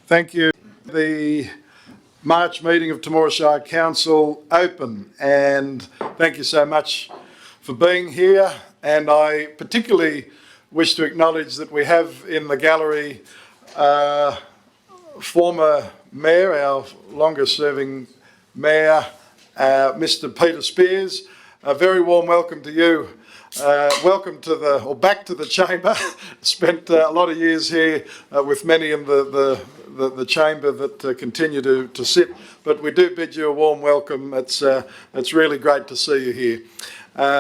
Thank you. The March meeting of Temora Shire Council open, and thank you so much for being here. And I particularly wish to acknowledge that we have in the gallery former Mayor, our longest serving Mayor, Mr. Peter Spears. A very warm welcome to you. Welcome to back to the chamber. Spent a lot of years here with many in the chamber that continue to sit, but we do bid you a warm welcome. It's really great to see you here.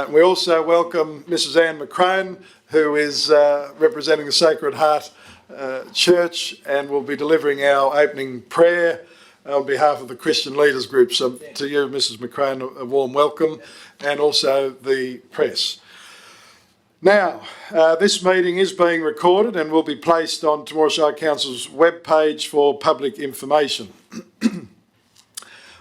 We also welcome Mrs. Anne McCrone, who is representing the Sacred Heart Church and will be delivering our opening prayer on behalf of the Christian Leaders Group. So to you, Mrs. McCrone, a warm welcome, and also the press. Now, this meeting is being recorded and will be placed on Temora Shire Council's webpage for public information.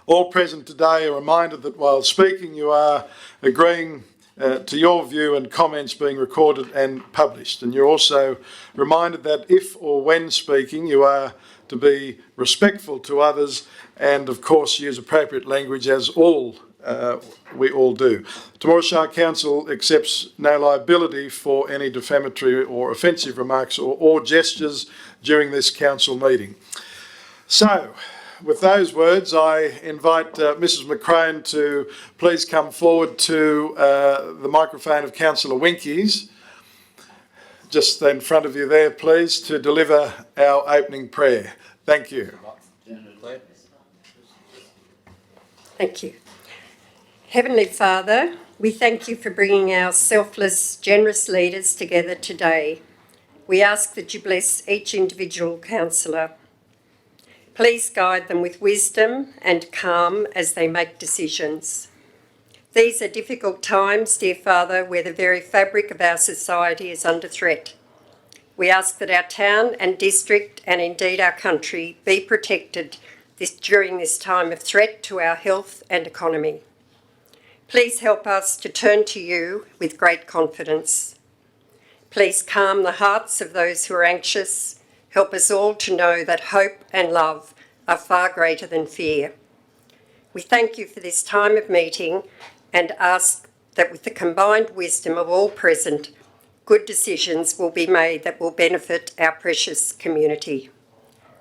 All present today are reminded that while speaking, you are agreeing to your view and comments being recorded and published. And you're also reminded that if or when speaking, you are to be respectful to others and, of course, use appropriate language as we all do. Temora Shire Council accepts no liability for any defamatory or offensive remarks or gestures during this council meeting. So, with those words, I invite Mrs. McCrone to please come forward to the microphone of Councillor Winkies, just in front of you there, please, to deliver our opening prayer. Thank you. Thank you. Heavenly Father, we thank you for bringing our selfless, generous leaders together today. We ask that you bless each individual councillor. Please guide them with wisdom and calm as they make decisions. These are difficult times, dear Father, where the very fabric of our society is under threat. We ask that our town and district, and indeed our country, be protected during this time of threat to our health and economy. Please help us to turn to you with great confidence. Please calm the hearts of those who are anxious. Help us all to know that hope and love are far greater than fear. We thank you for this time of meeting and ask that with the combined wisdom of all present, good decisions will be made that will benefit our precious community.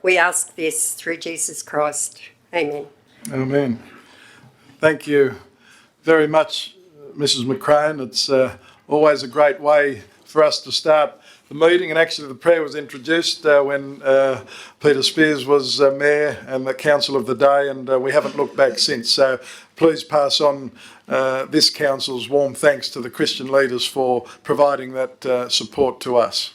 We ask this through Jesus Christ. Amen. Amen. Thank you very much, Mrs. McCrone. It's always a great way for us to start the meeting, and actually the prayer was introduced when Peter Spears was Mayor and the Council of the day, and we haven't looked back since. So please pass on this Council's warm thanks to the Christian leaders for providing that support to us.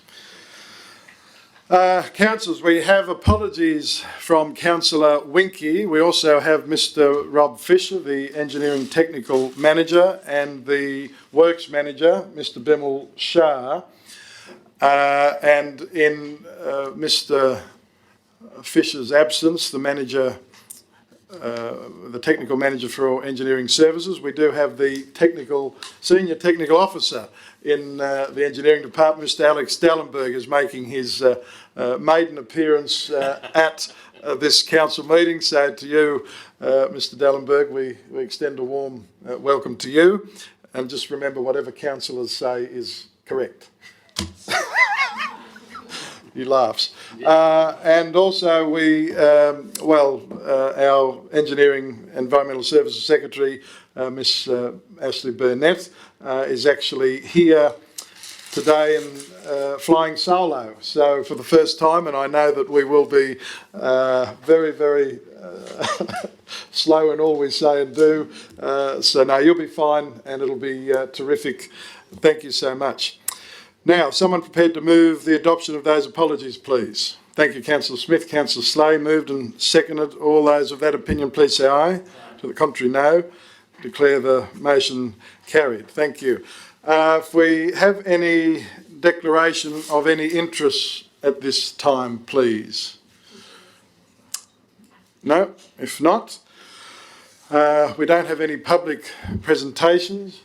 Councillors, we have apologies from Councillor Winky. We also have Mr. Rob Fisher, the Engineering Technical Manager, and the Works Manager, Mr. Bimmel Shah. And in Mr. Fisher's absence, the Technical Manager for Engineering Services, we do have the Senior Technical Officer in the Engineering Department, Mr. Alex Dallenberg, is making his maiden appearance at this council meeting. So to you, Mr. Dallenberg, we extend a warm welcome to you. And just remember, whatever councillors say is correct. He laughs. And also our Engineering Environmental Services Secretary, Miss Ashley Burnett, is actually here today and flying solo. So for the first time, and I know that we will be very, very slow in all we say and do. So no, you'll be fine and it'll be terrific. Thank you so much. Now, someone prepared to move the adoption of those apologies, please. Thank you, Councillor Smith. Councillor Slay moved and seconded. All those of that opinion, please say aye. To the contrary, no. Declare the motion carried. Thank you. If we have any declaration of any interest at this time, please. No? If not, we don't have any public presentations.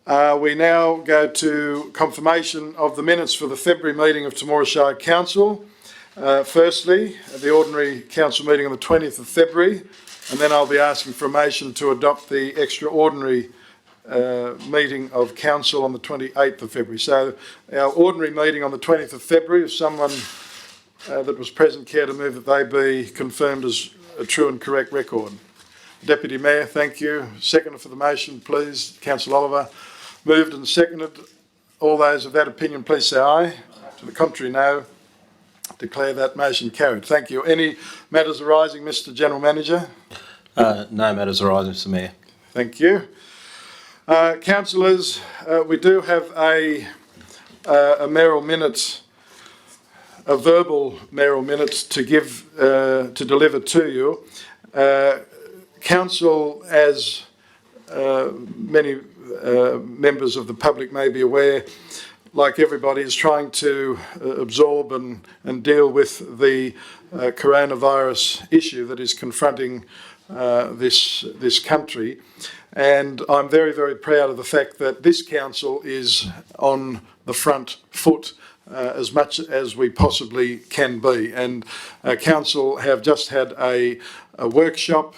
We now go to confirmation of the minutes for the February meeting of Temora Shire Council. Firstly, the ordinary council meeting on the 20th of February, and then I'll be asking for a motion to adopt the extraordinary meeting of council on the 28th of February. So our ordinary meeting on the 20th of February, if someone that was present care to move that they be confirmed as a true and correct record. Deputy Mayor, thank you. Seconder for the motion, please. Councillor Oliver. Moved and seconded. All those of that opinion, please say aye. To the contrary, no. Declare that motion carried. Thank you. Any matters arising, Mr. General Manager? No matters arising, Mr. Mayor. Thank you. Councillors, we do have a mayoral minute, a verbal mayoral minute to give, to deliver to you. Council, as many members of the public may be aware, like everybody, is trying to absorb and deal with the coronavirus issue that is confronting this country. And I'm very, very proud of the fact that this council is on the front foot as much as we possibly can be. And council have just had a workshop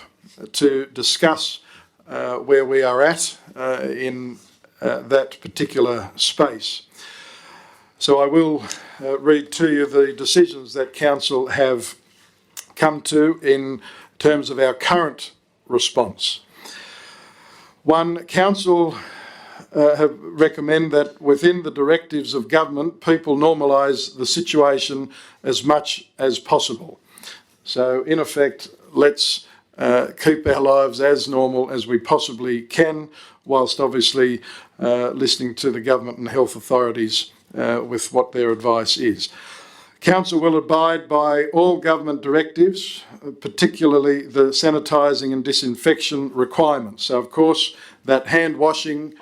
to discuss where we are at in that particular space. So I will read to you the decisions that council have come to in terms of our current response. One, council have recommend that within the directives of government, people normalise the situation as much as possible. So in effect, let's keep our lives as normal as we possibly can, whilst obviously listening to the government and health authorities with what their advice is. Council will abide by all government directives, particularly the sanitising and disinfection requirements. So of course that hand washing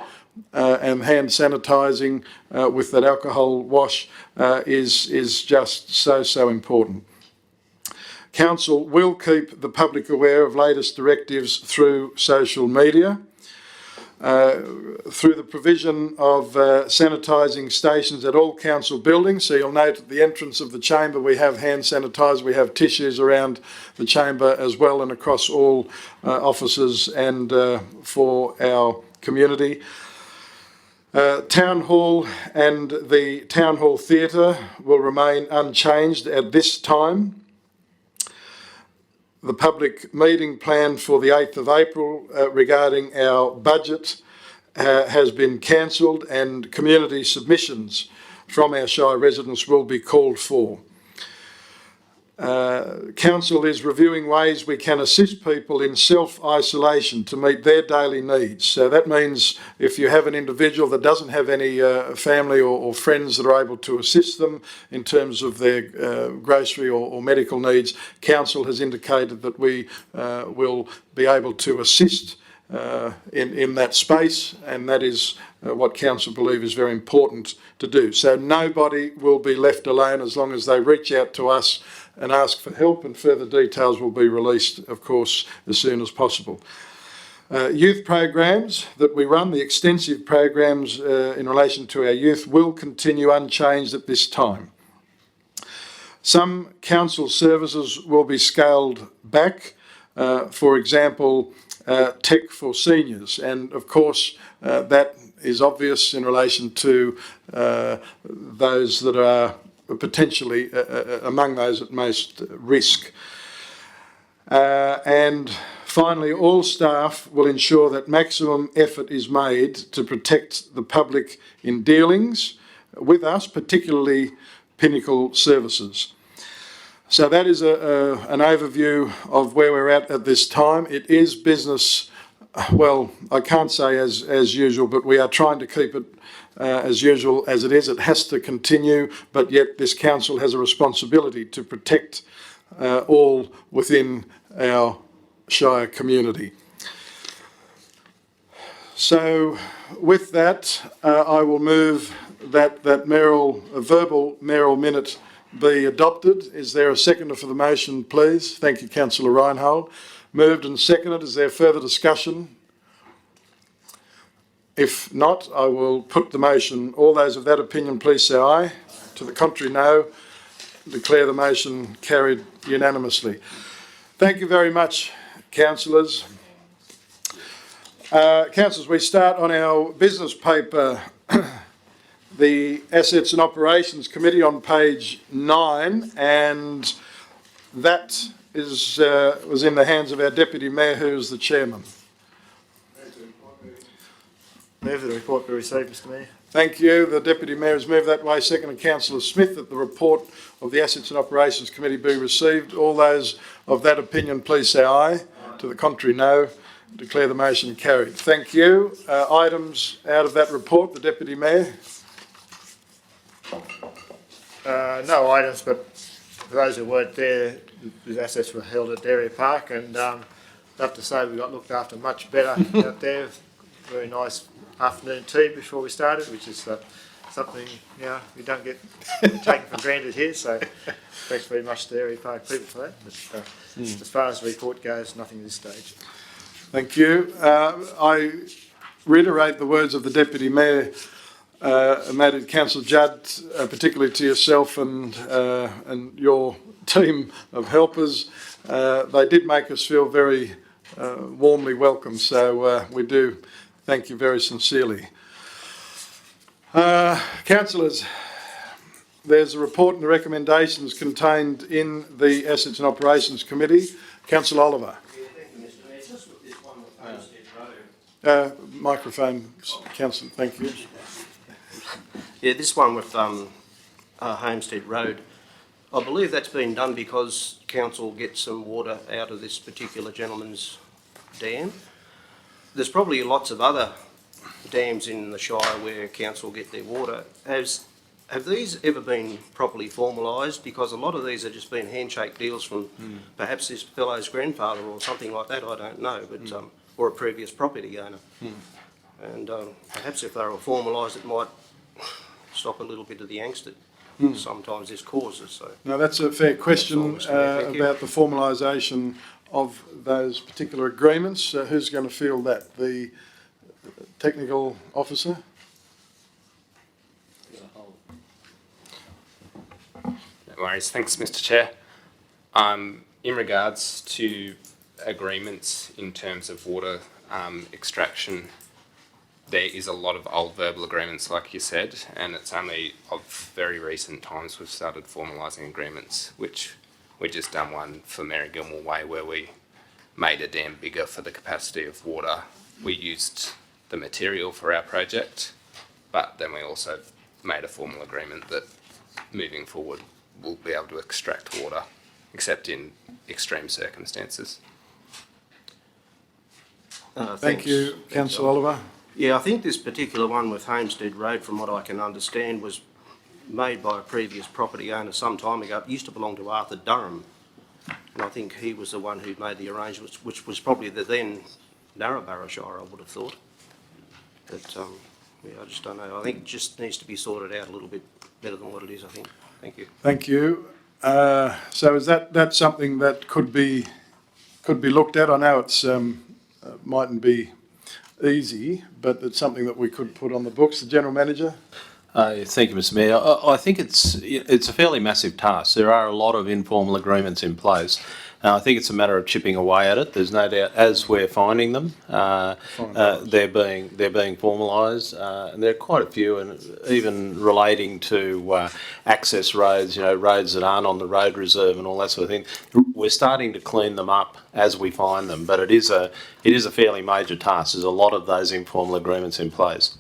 and hand sanitising with that alcohol wash is just so important. Council will keep the public aware of latest directives through social media, through the provision of sanitising stations at all council buildings. So you'll note at the entrance of the chamber we have hand sanitizer, we have tissues around the chamber as well and across all offices and for our community. Town Hall and the Town Hall Theatre will remain unchanged at this time. The public meeting planned for the 8th of April regarding our budget has been cancelled, and community submissions from our Shire residents will be called for. Council is reviewing ways we can assist people in self-isolation to meet their daily needs. So that means if you have an individual that doesn't have any family or friends that are able to assist them in terms of their grocery or medical needs, Council has indicated that we will be able to assist in that space, and that is what Council believe is very important to do. So nobody will be left alone as long as they reach out to us and ask for help, and further details will be released, of course, as soon as possible. Youth programs that we run, the extensive programs in relation to our youth, will continue unchanged at this time. Some council services will be scaled back, for example, tech for seniors, and of course that is obvious in relation to those that are potentially among those at most risk. And finally, all staff will ensure that maximum effort is made to protect the public in dealings with us, particularly Pinnacle Services. So that is an overview of where we're at this time. It is business, well, I can't say as usual, but we are trying to keep it as usual as it is. It has to continue, but yet this council has a responsibility to protect all within our Shire community. So with that, I will move that verbal mayoral minute be adopted. Is there a seconder for the motion, please? Thank you, Councillor Reinhold. Moved and seconded. Is there further discussion? If not, I will put the motion. All those of that opinion, please say aye. To the contrary, no. Declare the motion carried unanimously. Thank you very much, councillors. Councillors, we start on our business paper, the Assets and Operations Committee on page 9, and that was in the hands of our Deputy Mayor, who is the chairman. Move that the report be received, Mr Mayor. Thank you. The Deputy Mayor has moved that way. Seconded Councillor Smith, that the report of the Assets and Operations Committee be received. All those of that opinion, please say aye. To the contrary, no. Declare the motion carried. Thank you. Items out of that report, the Deputy Mayor. No items, but for those who weren't there, the assets were held at Dairy Park, and I have to say we got looked after much better out there. Very nice afternoon tea before we started, which is something we don't get taken for granted here. So thanks very much to Dairy Park people for that. But as far as the report goes, nothing at this stage. Thank you. I reiterate the words of the Deputy Mayor, Councillor Judd, particularly to yourself and your team of helpers. They did make us feel very warmly welcome, so we do thank you very sincerely. Councillors, there's a report and the recommendations contained in the Assets and Operations Committee. Councillor Oliver. Microphone, Councillor, thank you. Yeah, this one with Homestead Road, I believe that's been done because council gets some water out of this particular gentleman's dam. There's probably lots of other dams in the Shire where council get their water. Have these ever been properly formalised? Because a lot of these have just been handshake deals from perhaps this fellow's grandfather or something like that, I don't know, but or a previous property owner. And perhaps if they were formalised, it might stop a little bit of the angst that sometimes this causes. So. Now that's a fair question Thank you. about the formalisation of those particular agreements. Who's going to field that? The technical officer? No worries. Thanks, Mr. Chair. In regards to agreements in terms of water extraction, there is a lot of old verbal agreements, like you said, and it's only of very recent times we've started formalising agreements, which we just done one for Mary Gilmore Way where we made a dam bigger for the capacity of water. We used the material for our project, but then we also made a formal agreement that moving forward we'll be able to extract water, except in extreme circumstances. Thank you, Councillor Oliver. Yeah, I think this particular one with Homestead Road, from what I can understand, was made by a previous property owner some time ago. It used to belong to Arthur Durham, and I think he was the one who made the arrangements, which was probably the then Narrabri Shire, I would have thought. But yeah, I just don't know. I think it just needs to be sorted out a little bit better than what it is, I think. Thank you. Thank you. So is that something that could be looked at? I know it's mightn't be easy, but it's something that we could put on the books. The General Manager? Thank you, Mr. Mayor. I think it's a fairly massive task. There are a lot of informal agreements in place. I think it's a matter of chipping away at it. There's no doubt, as we're finding them, they're being formalised, and there are quite a few, and even relating to access roads, roads that aren't on the road reserve and all that sort of thing. We're starting to clean them up as we find them, but it is a fairly major task. There's a lot of those informal agreements in place.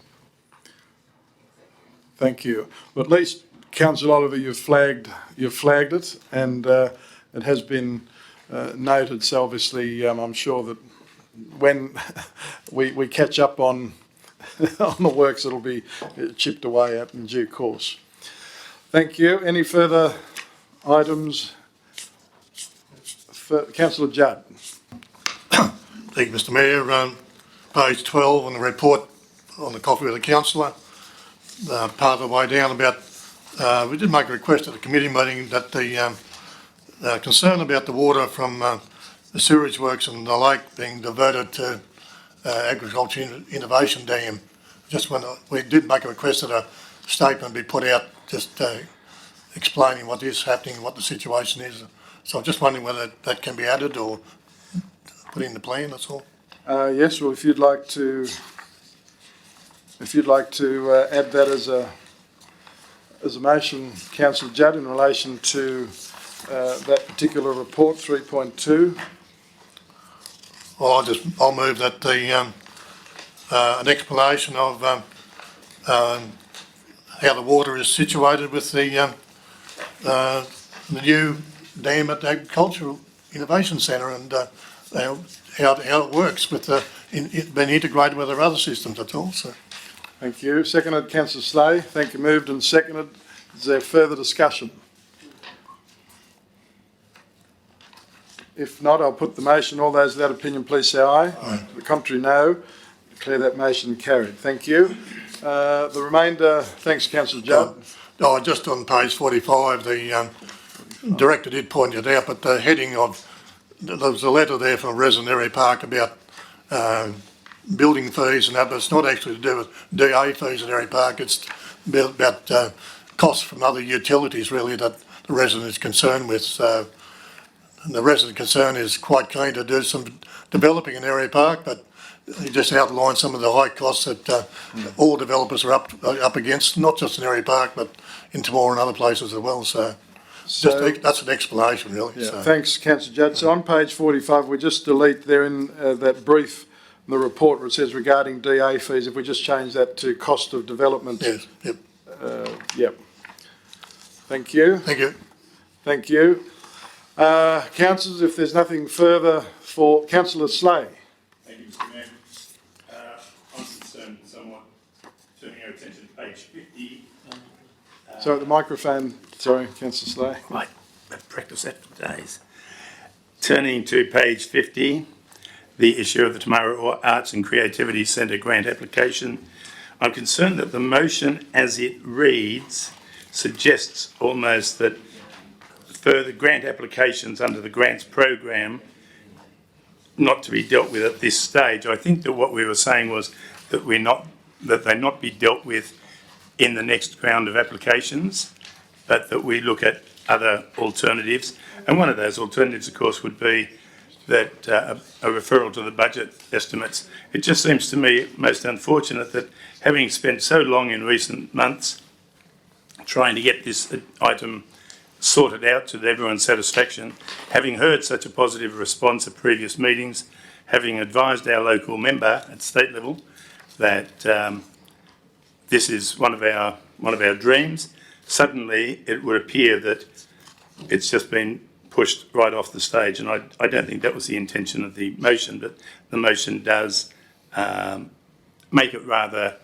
Thank you. Well, at least, Councillor Oliver, you've flagged it, and it has been noted. So obviously, I'm sure that when we catch up on the works, it'll be chipped away at in due course. Thank you. Any further items? Councillor Judd. Thank you, Mr. Mayor. Page 12 on the report on the copy of the councillor. Part of the way down about, we did make a request at the committee meeting that the concern about the water from the sewage works and the lake being diverted to Agriculture Innovation Dam Just when we did make a request that a statement be put out, just explaining what is happening, what the situation is. So I'm just wondering whether that can be added or put in the plan, that's all. Yes, well, if you'd like to add that as a motion, Councillor Judd, in relation to that particular report, 3.2. Well, I'll move that an explanation of how the water is situated with the new dam at the Agricultural Innovation Centre and how it works with it being integrated with our other systems, that's all. So. Thank you. Seconded, Councillor Slay. Thank you. Moved and seconded. Is there further discussion? If not, I'll put the motion. All those of that opinion, please say aye. Aye. The contrary, no. Declare that motion carried. Thank you. The remainder, thanks, Councillor Judd. Just on page 45, the director did point it out, but the heading of, there was a letter there from Resident Area Park about building fees and that, but it's not actually to do with DA fees at Area Park, it's about costs from other utilities really that the resident is concerned with. So the resident concern is quite keen to do some developing in Area Park, but he just outlined some of the high costs that all developers are up against, not just in Area Park, but in Temora and other places as well. So that's an explanation, really. Yeah, so. thanks, Councillor Judd. So on page 45, we just delete there in that brief in the report where it says regarding DA fees, if we just change that to cost of development. Yes, yep. Yep. Thank you. Thank you. Thank you. Councillors, if there's nothing further for Councillor Slay. Thank you, Mr. Mayor. I'm concerned somewhat, turning our attention to page 50. Sorry, the microphone. Sorry, Councillor Slay. Right, I've practiced that for days. Turning to page 50, the issue of the Temora Arts and Creativity Centre grant application. I'm concerned that the motion as it reads suggests almost that further grant applications under the grants program not to be dealt with at this stage. I think that what we were saying was that they not be dealt with in the next round of applications, but that we look at other alternatives. And one of those alternatives, of course, would be that a referral to the budget estimates. It just seems to me most unfortunate that having spent so long in recent months trying to get this item sorted out to everyone's satisfaction, having heard such a positive response at previous meetings, having advised our local member at state level that this is one of our dreams, suddenly it would appear that it's just been pushed right off the stage, and I don't think that was the intention of the motion, but the motion does make it rather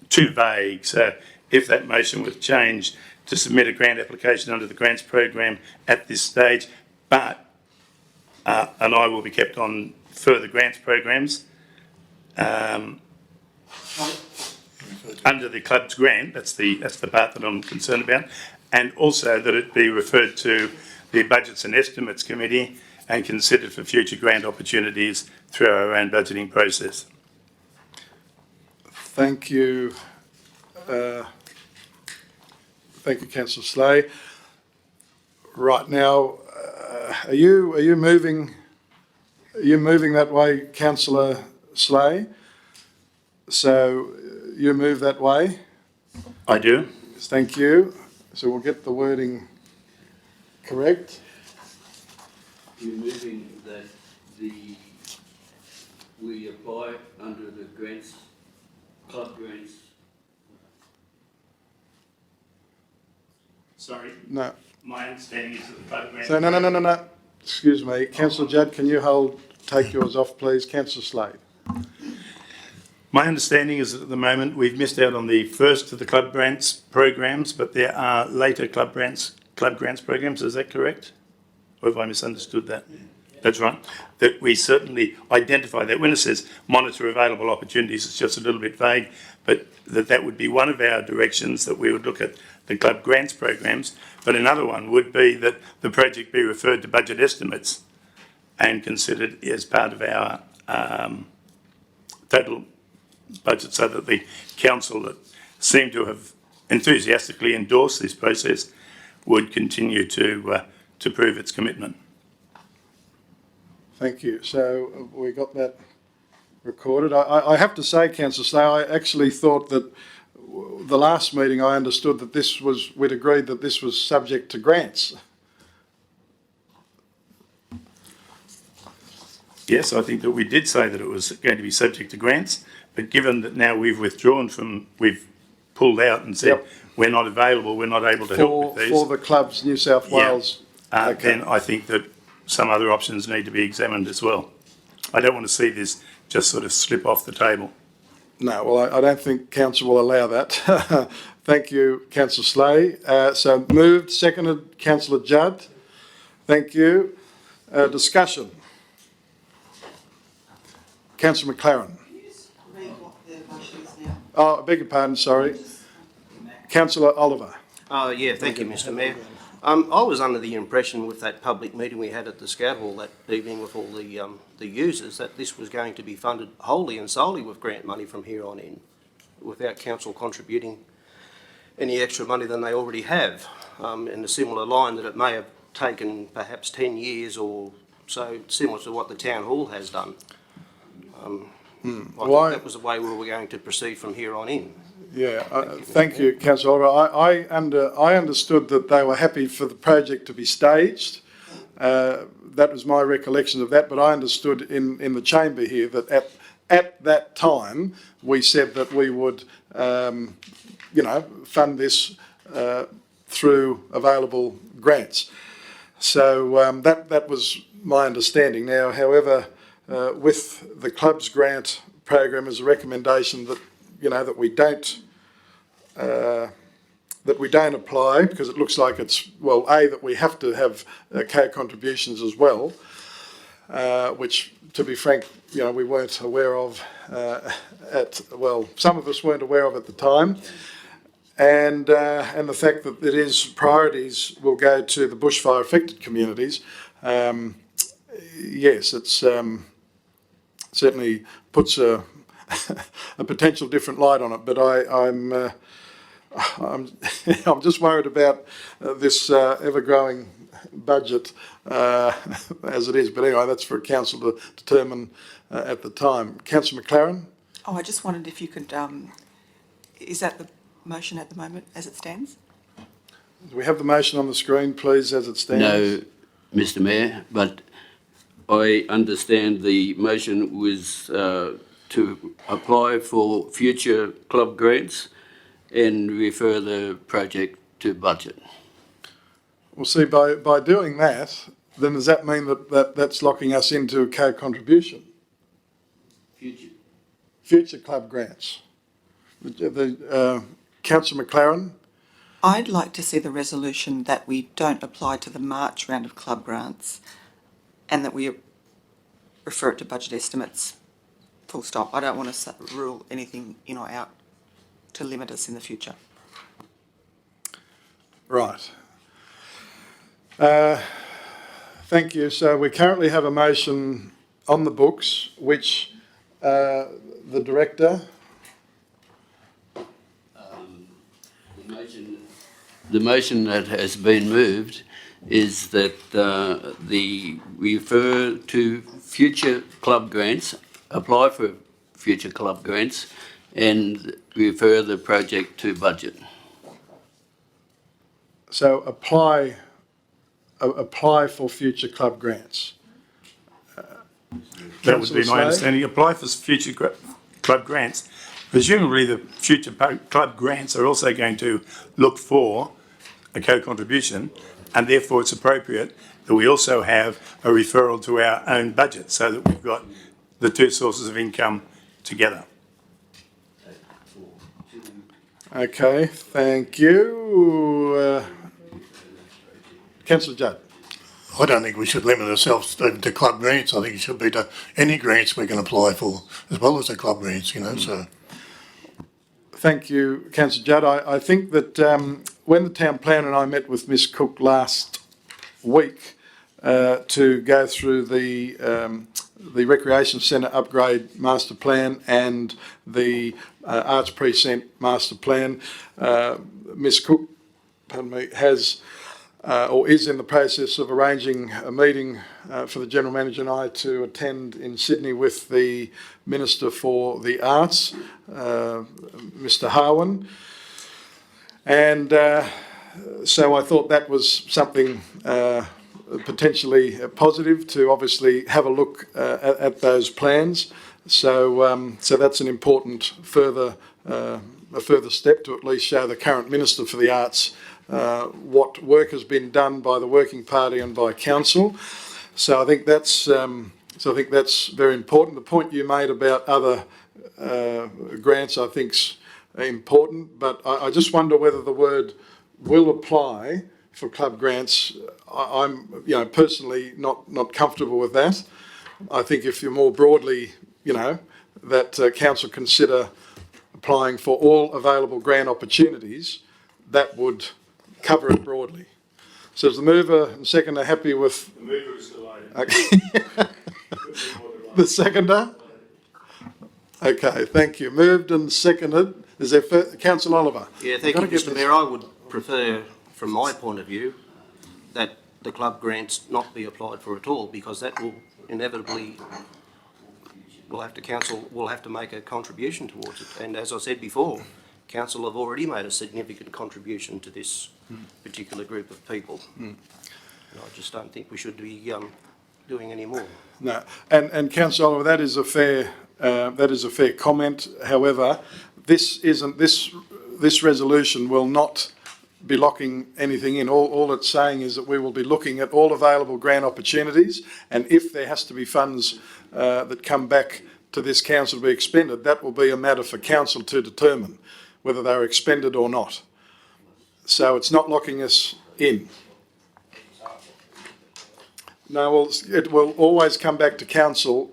too vague. So if that motion was changed to submit a grant application under the grants program at this stage, but and I will be kept on further grants programs under the club's grant. That's the part that I'm concerned about, and also that it be referred to the Budgets and Estimates Committee and considered for future grant opportunities through our own budgeting process. Thank you. Thank you, Councillor Slay. Right now, are you moving that way, Councillor Slay? So you move that way? I do. Thank you. So we'll get the wording correct. You're moving that we apply under the grants, club grants. Sorry, No. my understanding is that the club grant... So no. Excuse me. Councillor Judd, can you take yours off, please? Councillor Slade. My understanding is that at the moment we've missed out on the first of the club grants programs, but there are later club grants programs. Is that correct? Or have I misunderstood that? That's right. That we certainly identify that. When it says monitor available opportunities, it's just a little bit vague, but that would be one of our directions, that we would look at the club grants programs. But another one would be that the project be referred to budget estimates and considered as part of our total budget so that the council that seemed to have enthusiastically endorsed this process would continue to prove its commitment. Thank you. So we got that recorded. I have to say, Councillor Slay, I actually thought that the last meeting I understood that we'd agreed that this was subject to grants. Yes, I think that we did say that it was going to be subject to grants, but given that now we've pulled out and said, Yep. we're not available, we're not able to help with these. For the clubs, New South Yeah. Wales. Then I think that some other options need to be examined as well. I don't want to see this just sort of slip off the table. No, well, I don't think council will allow that. Thank you, Councillor Slay. So moved, seconded, Councillor Judd. Thank you. Discussion. Councillor McLaren. Oh, I beg your pardon, sorry. Councillor Oliver. Yeah, thank you, Mr Mayor. I was under the impression with that public meeting we had at the Scout Hall that evening with all the users that this was going to be funded wholly and solely with grant money from here on in, without council contributing any extra money than they already have, in a similar line that it may have taken perhaps 10 years or so, similar to what the Town Hall has done. I thought that was the way we were going to proceed from here on in. Yeah, thank you, Councillor Oliver. I understood that they were happy for the project to be staged. That was my recollection of that, but I understood in the chamber here that at that time we said that we would, fund this through available grants. So that was my understanding. Now, however, with the club's grant program as a recommendation that that we don't apply, because it looks like it's, well, that we have to have co-contributions as well, which, to be frank, we weren't aware of some of us weren't aware of at the time. And the fact that it is priorities will go to the bushfire affected communities, yes, it's certainly puts a potential different light on it. But I'm just worried about this ever-growing budget as it is. But anyway, that's for council to determine at the time. Councillor McLaren. Oh, I just wondered if you could. Is that the motion at the moment as it stands? Do we have the motion on the screen, please, as it stands? No, Mr Mayor, but I understand the motion was to apply for future club grants and refer the project to budget. Well, see, by doing that, then does that mean that's locking us into a co-contribution? Future club grants. Councillor McLaren? I'd like to see the resolution that we don't apply to the March round of club grants and that we refer it to budget estimates, full stop. I don't want to rule anything in or out to limit us in the future. Right. Thank you. So we currently have a motion on the books, which the director... The motion that has been moved is that the refer to future club grants, apply for future club grants, and refer the project to budget. So apply for future club grants. That would be my understanding. Apply for future club grants. Presumably the future club grants are also going to look for a co-contribution, and therefore it's appropriate that we also have a referral to our own budget so that we've got the two sources of income together. Okay, thank you. Councillor Judd. I don't think we should limit ourselves to club grants. I think it should be to any grants we can apply for, as well as the club grants, so. Thank you, Councillor Judd. I think that when the town planner and I met with Ms Cook last week, to go through the Recreation Centre Upgrade Master Plan and the Arts Precinct Master Plan. Ms Cook, pardon me, has or is in the process of arranging a meeting for the General Manager and I to attend in Sydney with the Minister for the Arts, Mr Harwin. And so I thought that was something potentially positive to obviously have a look at those plans. So that's an important further step to at least show the current Minister for the Arts what work has been done by the Working Party and by Council. So I think that's very important. The point you made about other grants I think's important, but I just wonder whether the word will apply for club grants. I'm personally not comfortable with that. I think if you're more broadly, that council consider applying for all available grant opportunities, that would cover it broadly. So is the mover and seconder happy with? The mover is delighted. Okay. The seconder? Okay, thank you. Moved and seconded. Is there Councillor Oliver? Yeah, thank you, Mr Mayor. I would prefer, from my point of view, that the club grants not be applied for at all, because that will inevitably council will have to make a contribution towards it. And as I said before, council have already made a significant contribution to this particular group of people. And I just don't think we should be doing any more. No, and Councillor Oliver, that is a fair comment. However, this resolution will not be locking anything in. All it's saying is that we will be looking at all available grant opportunities, and if there has to be funds that come back to this council to be expended, that will be a matter for council to determine whether they're expended or not. So it's not locking us in. No, well, it will always come back to council.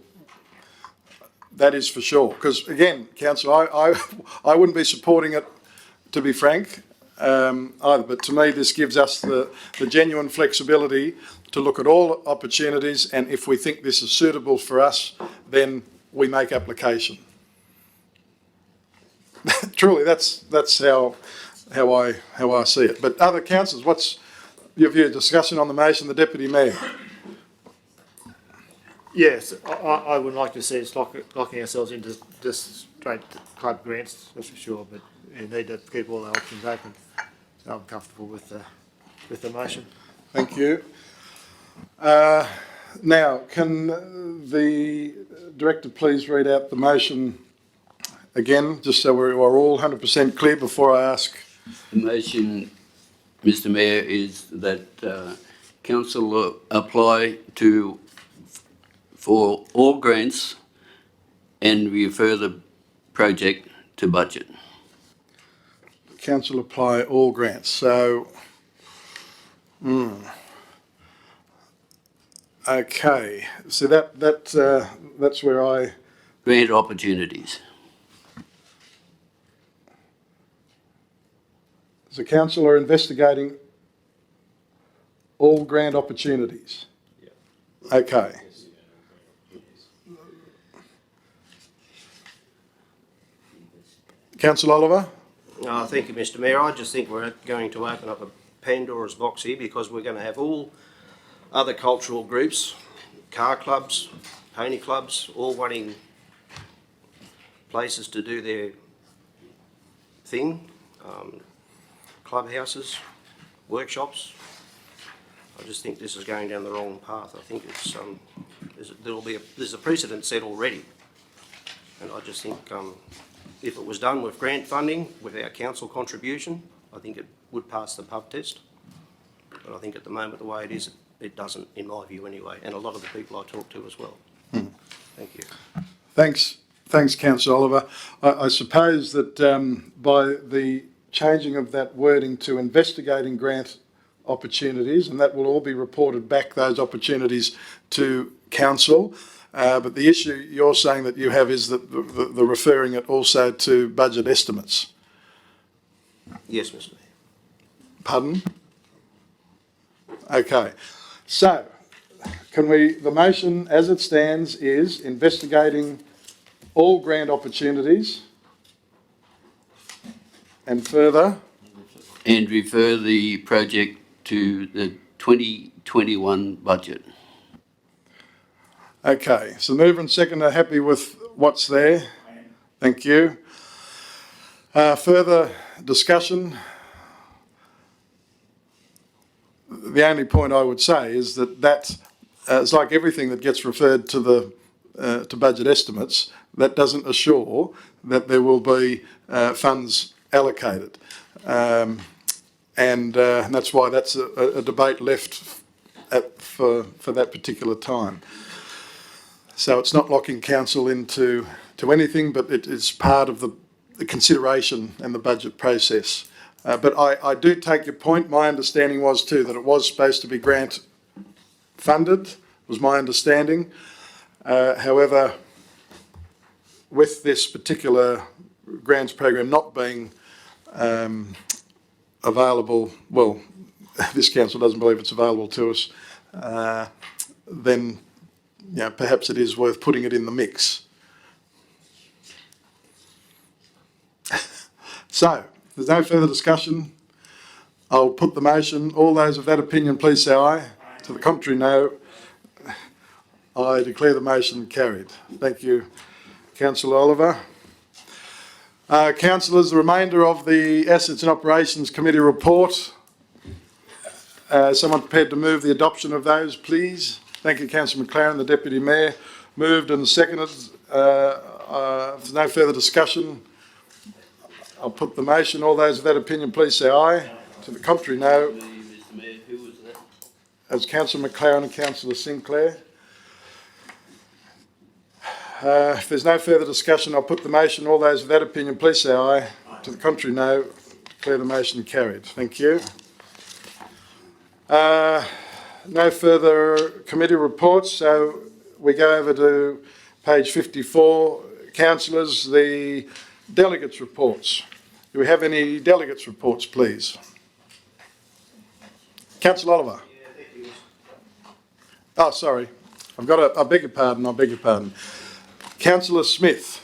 That is for sure. Because again, council, I wouldn't be supporting it, to be frank, either. But to me, this gives us the genuine flexibility to look at all opportunities, and if we think this is suitable for us, then we make application. Truly, that's how I see it. But other councillors, what's your view? Discussion on the motion, the Deputy Mayor. Yes, I would like to see us locking ourselves into just straight club grants, that's for sure, but you need to keep all the options open. So I'm comfortable with the motion. Thank you. Now, can the Director please read out the motion again, just so we are all 100% clear before I ask? The motion, Mr Mayor, is that council will apply for all grants and refer the project to budget. Council apply all grants. So, okay. So that's where I. Grant opportunities. So council are investigating all grant opportunities. Okay. Councillor Oliver? Thank you, Mr Mayor. I just think we're going to open up a Pandora's box here, because we're going to have all other cultural groups, car clubs, pony clubs, all wanting places to do their thing, clubhouses, workshops. I just think this is going down the wrong path. I think it's there's a precedent set already, and I just think if it was done with grant funding, with our council contribution, I think it would pass the pub test. But I think at the moment, the way it is, it doesn't, in my view anyway, and a lot of the people I talk to as well. Thank you. Thanks, Councillor Oliver. I suppose that by the changing of that wording to investigating grant opportunities, and that will all be reported back, those opportunities, to council. But the issue you're saying that you have is that the referring it also to budget estimates. Yes, Mr Mayor. Pardon? Okay. So, the motion as it stands is investigating all grant opportunities and further. And refer the project to the 2021 budget. Okay, so mover and second are happy with what's there. Thank you. Further discussion? The only point I would say is that it's like everything that gets referred to to budget estimates, that doesn't assure that there will be funds allocated. And that's why that's a debate left for that particular time. So it's not locking council into anything, but it is part of the consideration and the budget process. But I do take your point. My understanding was too that it was supposed to be grant funded, was my understanding. However, with this particular grants program not being available, well, this council doesn't believe it's available to us, then perhaps it is worth putting it in the mix. So, if there's no further discussion, I'll put the motion. All those of that opinion, please say aye. To the contrary, no. I declare the motion carried. Thank you, Councillor Oliver. Councillors, the remainder of the Assets and Operations Committee report. Someone prepared to move the adoption of those, please? Thank you, Councillor McLaren, the Deputy Mayor. Moved and seconded. If there's no further discussion, I'll put the motion. All those of that opinion, please say aye. To the contrary, no. Mr Mayor, who was that? As Councillor McLaren and Councillor Sinclair. If there's no further discussion, I'll put the motion. All those of that opinion, please say aye. To the contrary, no. Declare the motion carried. Thank you. No further committee reports, so we go over to page 54. Councillors, the delegates' reports. Do we have any delegates' reports, please? Councillor Oliver. Yeah, thank you. Oh, sorry. I've got I beg your pardon, I beg your pardon. Councillor Smith.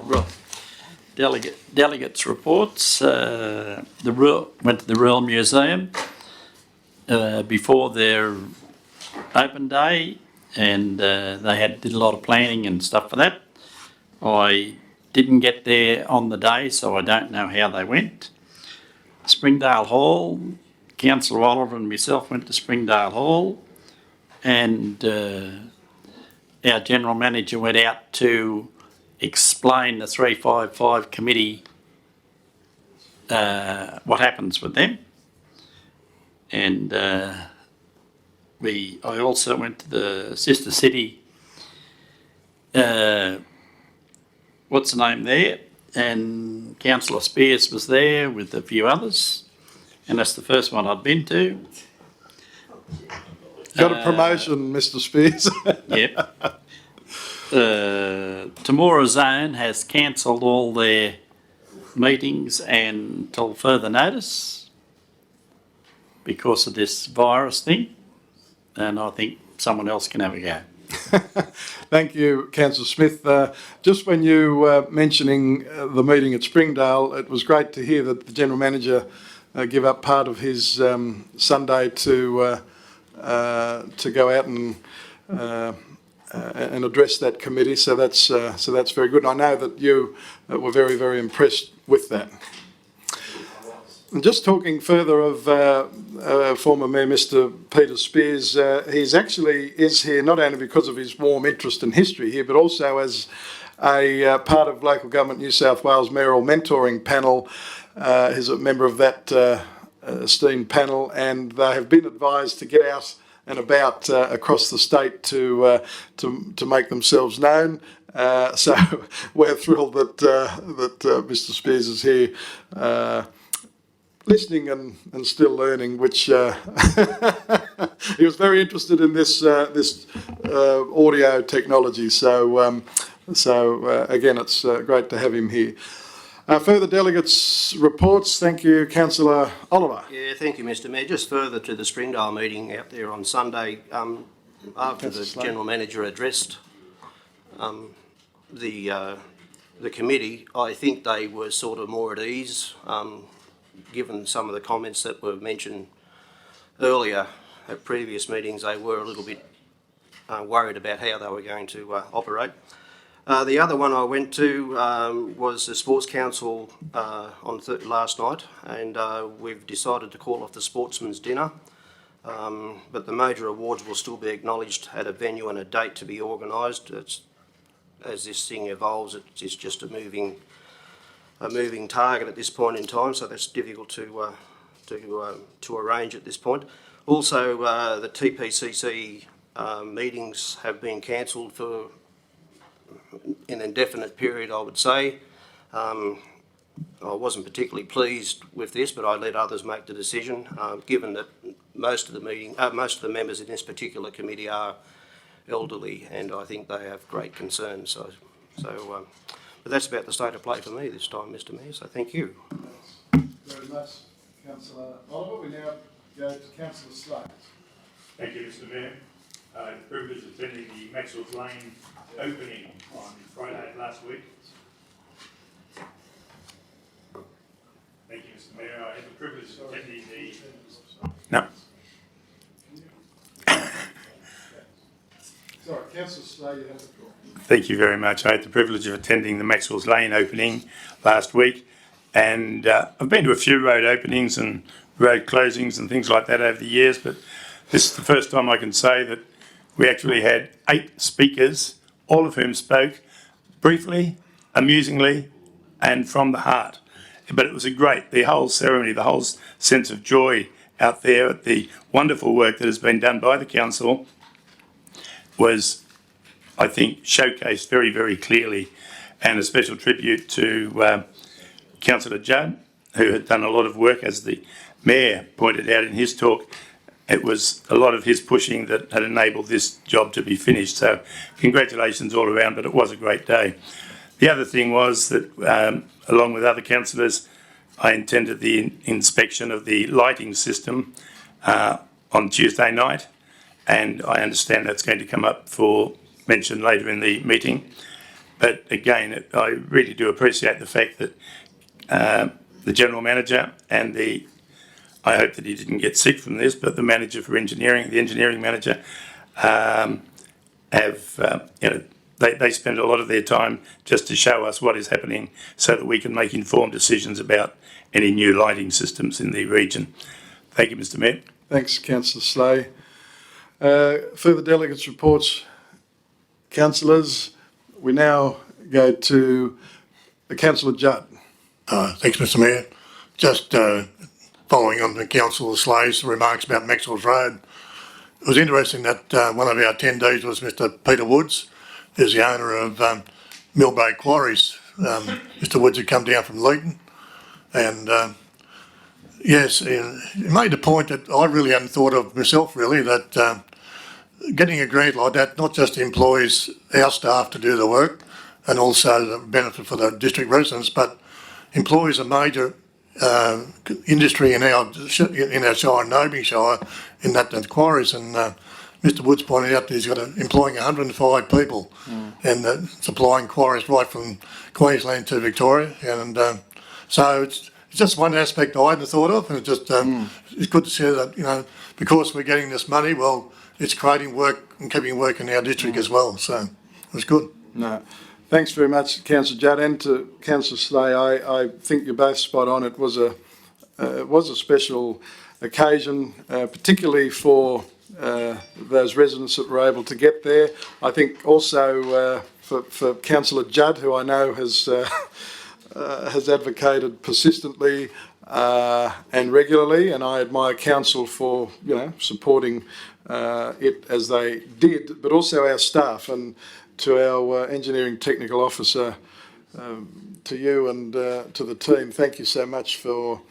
Right. Delegates reports. Went to the Royal Museum before their open day, and they did a lot of planning and stuff for that. I didn't get there on the day, so I don't know how they went. Springdale Hall, Councillor Oliver and myself went to Springdale Hall, and our General Manager went out to explain the 355 committee, what happens with them. And I also went to the sister city, what's the name there? And Councillor Spears was there with a few others, and that's the first one I'd been to. Got a promotion, Mr. Spears. Yep. Temora Zone has cancelled all their meetings until further notice because of this virus thing, and I think someone else can have a go. Thank you, Councillor Smith. Just when you were mentioning the meeting at Springdale, it was great to hear that the General Manager give up part of his Sunday to go out and address that committee. So that's very good. And I know that you were very, very impressed with that. And just talking further of former Mayor Mr. Peter Spears, he's actually is here not only because of his warm interest in history here, but also as a part of Local Government New South Wales Mayoral Mentoring Panel. He's a member of that esteemed panel, and they have been advised to get out and about across the state to make themselves known. So we're thrilled that Mr. Spears is here, listening and still learning. Which he was very interested in this audio technology. So again, it's great to have him here. Further delegates' reports. Thank you, Councillor Oliver. Yeah, thank you, Mr Mayor. Just further to the Springdale meeting out there on Sunday, after the Slade. General Manager addressed the committee, I think they were sort of more at ease, given some of the comments that were mentioned earlier at previous meetings. They were a little bit worried about how they were going to operate. The other one I went to was the Sports Council on last night, and we've decided to call off the Sportsman's Dinner, but the major awards will still be acknowledged at a venue and a date to be organised. As this thing evolves, it's just a moving target at this point in time, so that's difficult to arrange at this point. Also, the TPCC meetings have been cancelled for an indefinite period, I would say. I wasn't particularly pleased with this, but I let others make the decision, given that most of the members in this particular committee are elderly, and I think they have great concerns. But that's about the state of play for me this time, Mr Mayor, so thank you. Very much, Councillor Oliver. We now go to Councillor Slade. Thank you, Mr Mayor. I had the privilege of attending the Maxwell's Lane opening on Friday last week. Thank you, Mr Mayor. I had the privilege of attending the... No. Sorry, Councillor Slade, you have the floor. Thank you very much. I had the privilege of attending the Maxwell's Lane opening last week, and I've been to a few road openings and road closings and things like that over the years, but this is the first time I can say that we actually had 8 speakers, all of whom spoke briefly, amusingly, and from the heart. But it was the whole ceremony, the whole sense of joy out there at the wonderful work that has been done by the council was, I think, showcased very, very clearly. And a special tribute to Councillor Judd, who had done a lot of work, as the Mayor pointed out in his talk. It was a lot of his pushing that had enabled this job to be finished. So congratulations all around, but it was a great day. The other thing was that, along with other councillors, I attended the inspection of the lighting system on Tuesday night, and I understand that's going to come up for mention later in the meeting. But again, I really do appreciate the fact that the General Manager and I hope that he didn't get sick from this, but the manager for engineering, the engineering manager, they spend a lot of their time just to show us what is happening so that we can make informed decisions about any new lighting systems in the region. Thank you, Mr Mayor. Thanks, Councillor Slade. Further delegates' reports. Councillors, we now go to Councillor Judd. Thanks, Mr Mayor. Just following on the Councillor Slade's remarks about Maxwell's Road, it was interesting that one of our attendees was Mr Peter Woods, who's the owner of Millbay Quarries. Mr Woods had come down from Leeton, and yes, he made the point that I really hadn't thought of myself, really, that getting a grant like that not just employs our staff to do the work and also the benefit for the district residents, but employs a major industry in our shire, neighbouring shire, in that the quarries. And Mr Woods pointed out that he's got employing 105 people and supplying quarries right from Queensland to Victoria. And so it's just one aspect I hadn't thought of, and it's just it's good to see that, because we're getting this money, well, it's creating work and keeping work in our district as well. So it was good. No. Thanks very much, Councillor Judd, and to Councillor Slade. I think you're both spot on. It was a special occasion, particularly for those residents that were able to get there. I think also for Councillor Judd, who I know has advocated persistently and regularly, and I admire council for supporting it as they did, but also our staff, and to our engineering technical officer, to you and to the team. Thank you so much for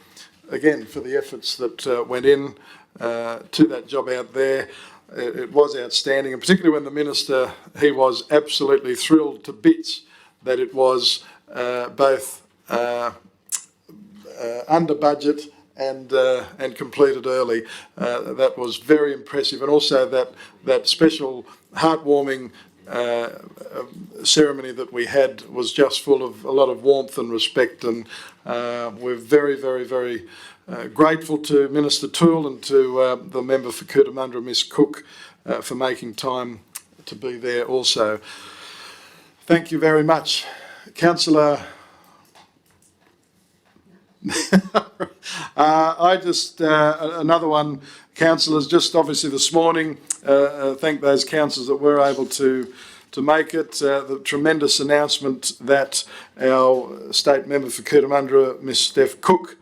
the efforts that went in to that job out there. It was outstanding, and particularly when the Minister, he was absolutely thrilled to bits that it was both under budget and completed early. That was very impressive, and also that special heartwarming ceremony that we had was just full of a lot of warmth and respect, and we're very, very, very grateful to Minister Toole and to the member for Cootamundra, Miss Cook, for making time to be there also. Thank you very much. Councillor, another one, councillors, just obviously this morning, thank those councillors that were able to make it. The tremendous announcement that our state member for Cootamundra, Miss Steph Cook,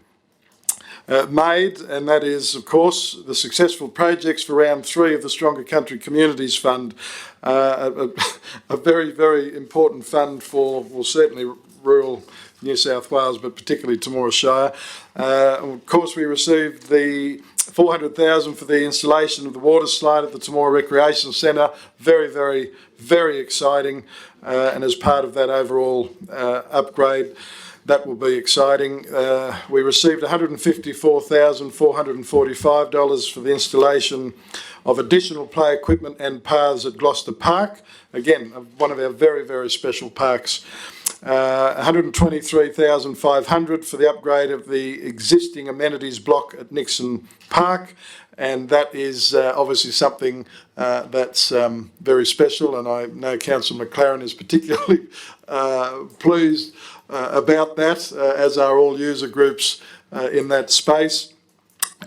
made, and that is, of course, the successful projects for round 3 of the Stronger Country Communities Fund, a very, very important fund for, well, certainly rural New South Wales, but particularly Temora Shire. Of course, we received the $400,000 for the installation of the water slide at the Temora Recreation Centre. Very, very, very exciting, and as part of that overall upgrade, that will be exciting. We received $154,445 for the installation of additional play equipment and paths at Gloucester Park. Again, one of our very, very special parks. $123,500 for the upgrade of the existing amenities block at Nixon Park, and that is obviously something that's very special, and I know Councillor McLaren is particularly pleased about that, as are all user groups in that space.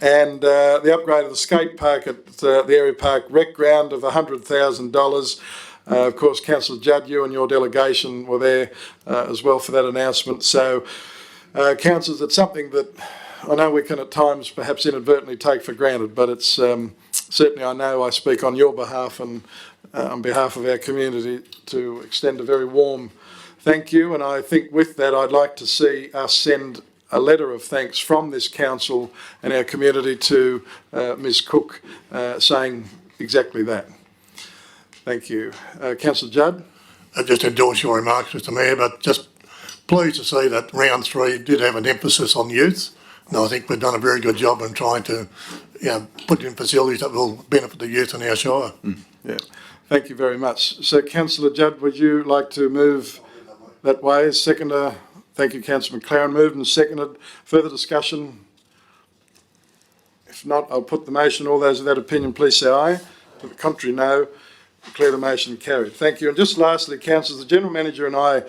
And the upgrade of the skate park at the Area Park Rec Ground of $100,000. Of course, Councillor Judd, you and your delegation were there as well for that announcement. So, councillors, it's something that I know we can at times perhaps inadvertently take for granted, but it's certainly, I know I speak on your behalf and on behalf of our community to extend a very warm thank you. And I think with that, I'd like to see us send a letter of thanks from this council and our community to Ms Cook, saying exactly that. Thank you. Councillor Judd? I just endorse your remarks, Mr Mayor, but just pleased to see that round 3 did have an emphasis on youth. And I think we've done a very good job in trying to put in facilities that will benefit the youth in our shire. Yeah, thank you very much. So, Councillor Judd, would you like to move that way? Seconder, thank you, Councillor McLaren. Moved and seconded. Further discussion? If not, I'll put the motion. All those of that opinion, please say aye. To the contrary, no. Declare the motion carried. Thank you. And just lastly, councillors, the General Manager and I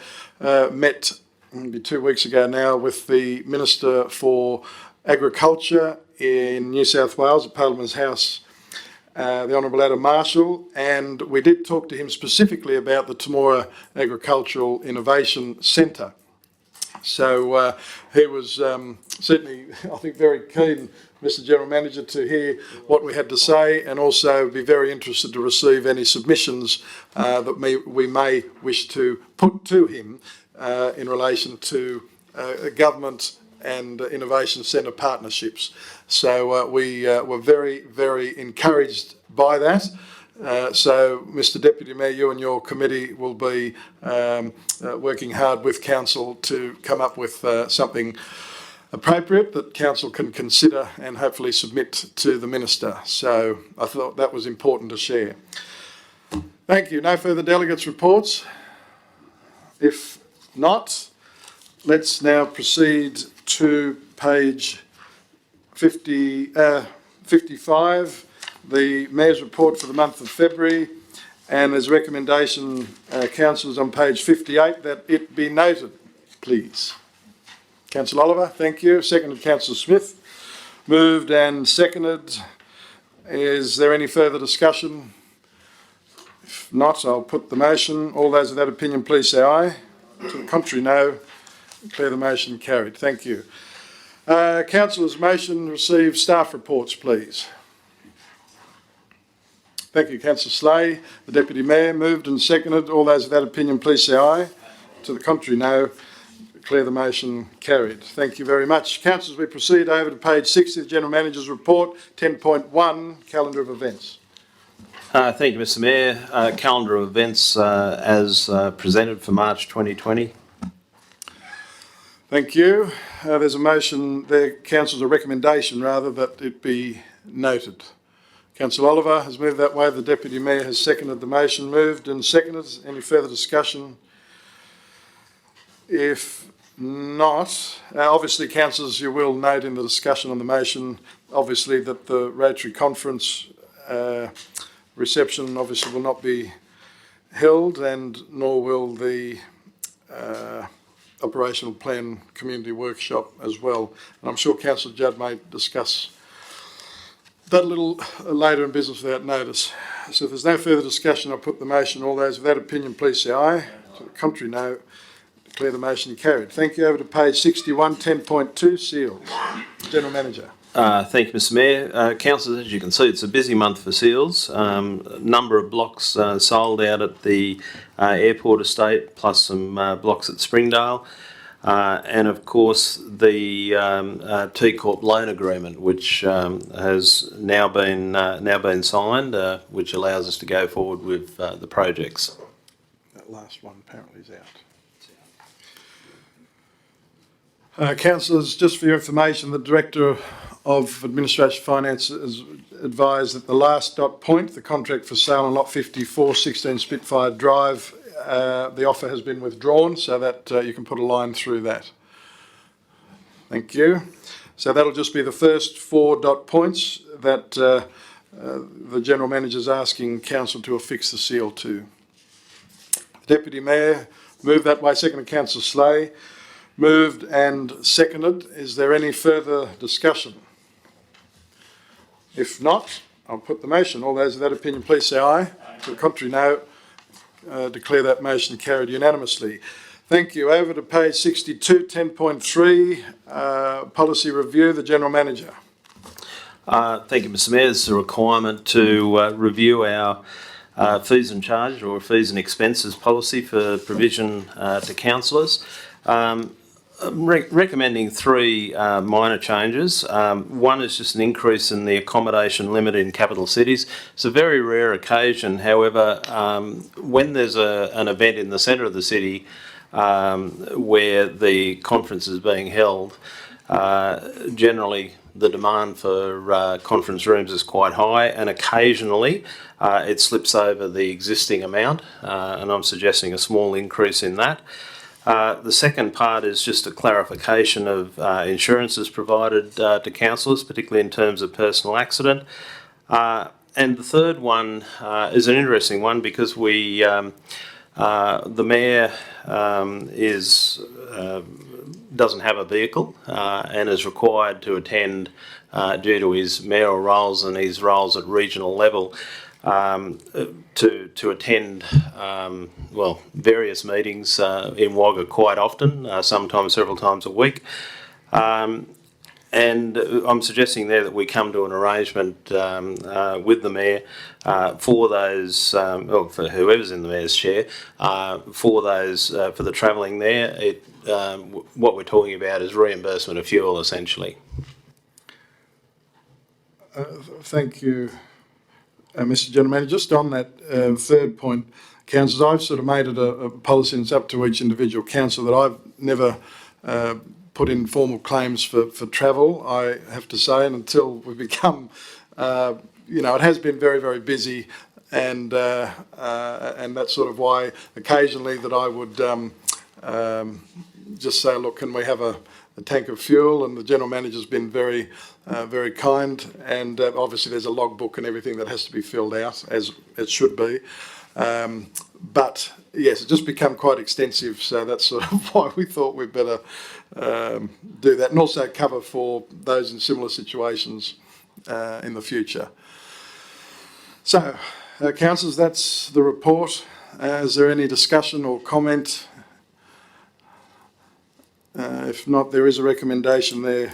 met maybe 2 weeks ago now with the Minister for Agriculture in New South Wales at Parliament's House, the Honourable Adam Marshall, and we did talk to him specifically about the Temora Agricultural Innovation Centre. So he was certainly, I think, very keen, Mr General Manager, to hear what we had to say, and also be very interested to receive any submissions that we may wish to put to him in relation to government and innovation centre partnerships. So we were very, very encouraged by that. So, Mr Deputy Mayor, you and your committee will be working hard with Council to come up with something appropriate that Council can consider and hopefully submit to the Minister. So I thought that was important to share. Thank you. No further delegates' reports? If not, let's now proceed to page 55, the Mayor's report for the month of February, and as recommendation, councillors, on page 58, that it be noted, please. Councillor Oliver, thank you. Seconded, Councillor Smith. Moved and seconded. Is there any further discussion? If not, I'll put the motion. All those of that opinion, please say aye. To the contrary, no. Declare the motion carried. Thank you. Councillors, motion receive staff reports, please. Thank you, Councillor Slay. The Deputy Mayor, moved and seconded. All those of that opinion, please say aye. To the contrary, no. Declare the motion carried. Thank you very much. Councillors, we proceed over to page 60 of the General Manager's report, 10.1, calendar of events. Thank you, Mr Mayor. Calendar of events as presented for March 2020. Thank you. There's a motion there, council's a recommendation rather, that it be noted. Councillor Oliver has moved that way. The Deputy Mayor has seconded the motion. Moved and seconded. Any further discussion? If not, obviously, councillors, you will note in the discussion on the motion, obviously, that the Rotary Conference reception obviously will not be held, and nor will the operational plan community workshop as well. And I'm sure Councillor Judd may discuss that a little later in business without notice. So if there's no further discussion, I'll put the motion. All those with that opinion, please say aye. To the contrary, no. Declare the motion carried. Thank you. Over to page 61, 10.2, seals. General Manager. Thank you, Mr Mayor. Councillors, as you can see, it's a busy month for seals. Number of blocks sold out at the airport estate, plus some blocks at Springdale. And of course the T Corp loan agreement, which has now been signed, which allows us to go forward with the projects. That last one apparently is out. Councillors, just for your information, the Director of Administration Finance has advised that the last dot point, the contract for sale on lot 54, 16 Spitfire Drive, the offer has been withdrawn, so that you can put a line through that. Thank you. So that'll just be the first 4 dot points that the General Manager is asking Council to affix the seal to. Deputy Mayor, moved that way. Seconded, Councillor Slay. Moved and seconded. Is there any further discussion? If not, I'll put the motion. All those of that opinion, please say aye. To the contrary, no. Declare that motion carried unanimously. Thank you. Over to page 62, 10.3, policy review, the General Manager. Thank you, Mr Mayor. There's a requirement to review our fees and charges, or fees and expenses policy for provision to councillors. Recommending 3 minor changes. One is just an increase in the accommodation limit in capital cities. It's a very rare occasion. However, when there's an event in the centre of the city where the conference is being held, generally the demand for conference rooms is quite high, and occasionally it slips over the existing amount, and I'm suggesting a small increase in that. The second part is just a clarification of insurances provided to councillors, particularly in terms of personal accident. And the third one is an interesting one, because the Mayor doesn't have a vehicle and is required to attend due to his mayoral roles and his roles at regional level. To attend various meetings in Wagga quite often, sometimes several times a week. And I'm suggesting there that we come to an arrangement with the Mayor for those, for whoever's in the Mayor's chair, for the travelling there. What we're talking about is reimbursement of fuel, essentially. Thank you, Mr General Manager. Just on that third point, councillors, I've sort of made it a policy, and it's up to each individual council, that I've never put in formal claims for travel, I have to say, and until we become, it has been very, very busy, and that's sort of why occasionally that I would just say, look, can we have a tank of fuel? And the General Manager's been very, very kind, and obviously there's a logbook and everything that has to be filled out, as it should be. But yes, it's just become quite extensive, so that's sort of why we thought we'd better do that, and also cover for those in similar situations in the future. So, councillors, that's the report. Is there any discussion or comment? If not, there is a recommendation there,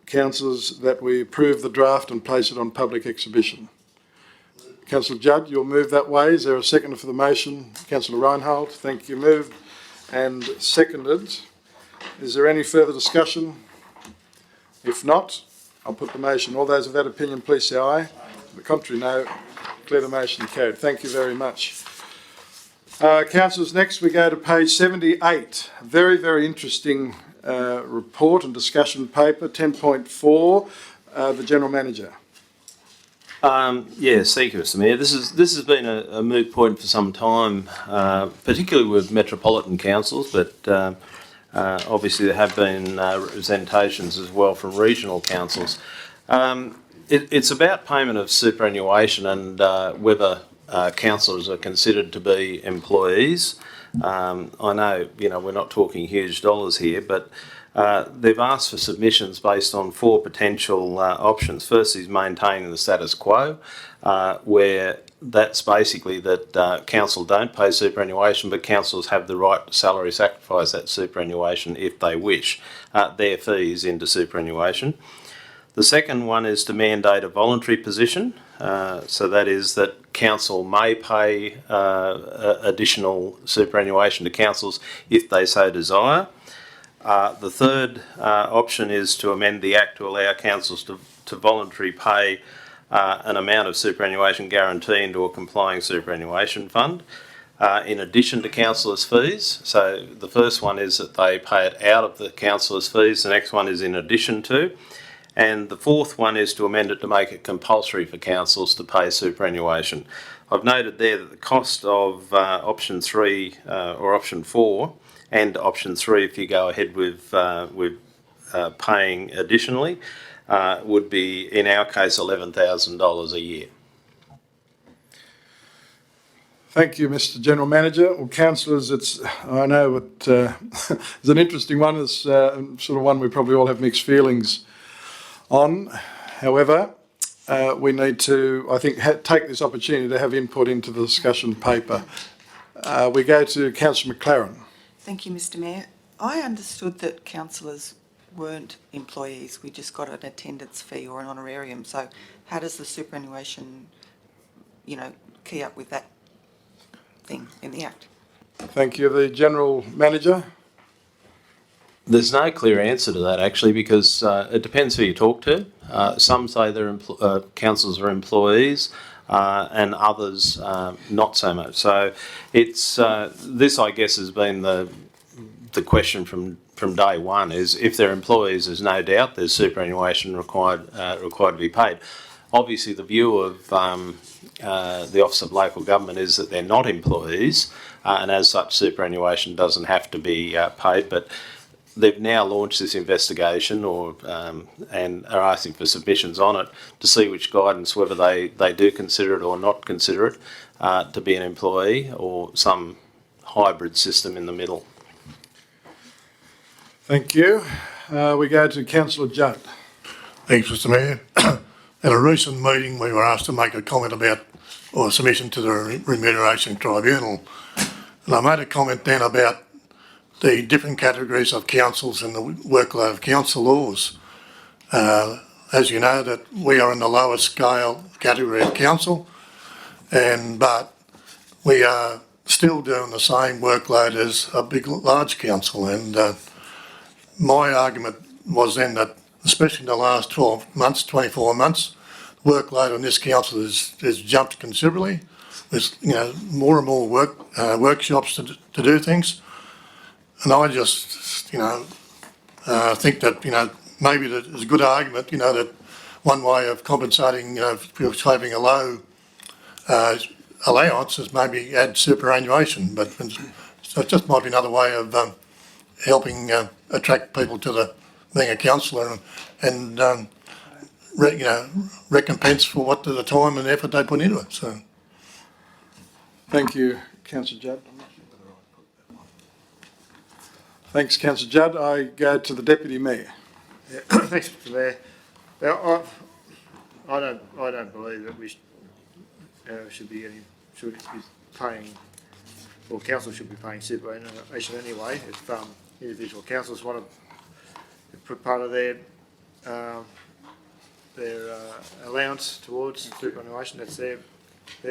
councillors, that we approve the draft and place it on public exhibition. Councillor Judd, you'll move that way. Is there a seconder for the motion? Councillor Reinhold, thank you. Moved and seconded. Is there any further discussion? If not, I'll put the motion. All those of that opinion, please say aye. To the contrary, no. Declare the motion carried. Thank you very much. Councillors, next we go to page 78. Very, very interesting report and discussion paper. 10.4, the General Manager. Yes, thank you, Mr. Mayor. This has been a moot point for some time, particularly with metropolitan councils, but obviously there have been representations as well from regional councils. It's about payment of superannuation and whether councillors are considered to be employees. I know, we're not talking huge dollars here, but they've asked for submissions based on 4 potential options. First is maintaining the status quo, where that's basically that council don't pay superannuation, but councils have the right to salary sacrifice that superannuation if they wish, their fees into superannuation. The second one is to mandate a voluntary position. So that is that council may pay additional superannuation to councils if they so desire. The third option is to amend the Act to allow councils to voluntarily pay an amount of superannuation guarantee into a complying superannuation fund in addition to councillors' fees. So the first one is that they pay it out of the councillors' fees. The next one is in addition to. And the fourth one is to amend it to make it compulsory for councils to pay superannuation. I've noted there that the cost of option 3 or option 4 and option 3, if you go ahead with paying additionally, would be, in our case, $11,000 a year. Thank you, Mr. General Manager. Well, councillors, I know it's an interesting one. It's sort of one we probably all have mixed feelings on. However, we need to, I think, take this opportunity to have input into the discussion paper. We go to Councillor McLaren. Thank you, Mr. Mayor. I understood that councillors weren't employees. We just got an attendance fee or an honorarium. So how does the superannuation, key up with that thing in the Act? Thank you. The General Manager. There's no clear answer to that, actually, because it depends who you talk to. Some say councils are employees, and others not so much. So it's this, I guess, has been the question from day one. Is if they're employees, there's no doubt there's superannuation required to be paid. Obviously, the view of the Office of Local Government is that they're not employees, and as such, superannuation doesn't have to be paid. But they've now launched this investigation and are asking for submissions on it to see which guidance, whether they do consider it or not consider it to be an employee or some hybrid system in the middle. Thank you. We go to Councillor Judd. Thanks, Mr. Mayor. At a recent meeting, we were asked to make a comment about, or a submission to the Remuneration Tribunal. And I made a comment then about the different categories of councils and the workload of council laws. As you know, that we are in the lowest scale category of council, but we are still doing the same workload as a large council. And my argument was then that, especially in the last 12 months, 24 months, workload on this council has jumped considerably. There's more and more workshops to do things. And I just, think that, maybe there's a good argument, that one way of compensating, for having a low allowance is maybe add superannuation. But so it just might be another way of helping attract people to being a councillor and recompense for the time and effort they put into it. So, thank you, Councillor Judd. Thanks, Councillor Judd. I go to the Deputy Mayor. Yeah. Thanks, Mr. Mayor. Now, I don't believe that we should be paying, or council should be paying superannuation anyway. If individual councils want to put part of their allowance towards superannuation, that's their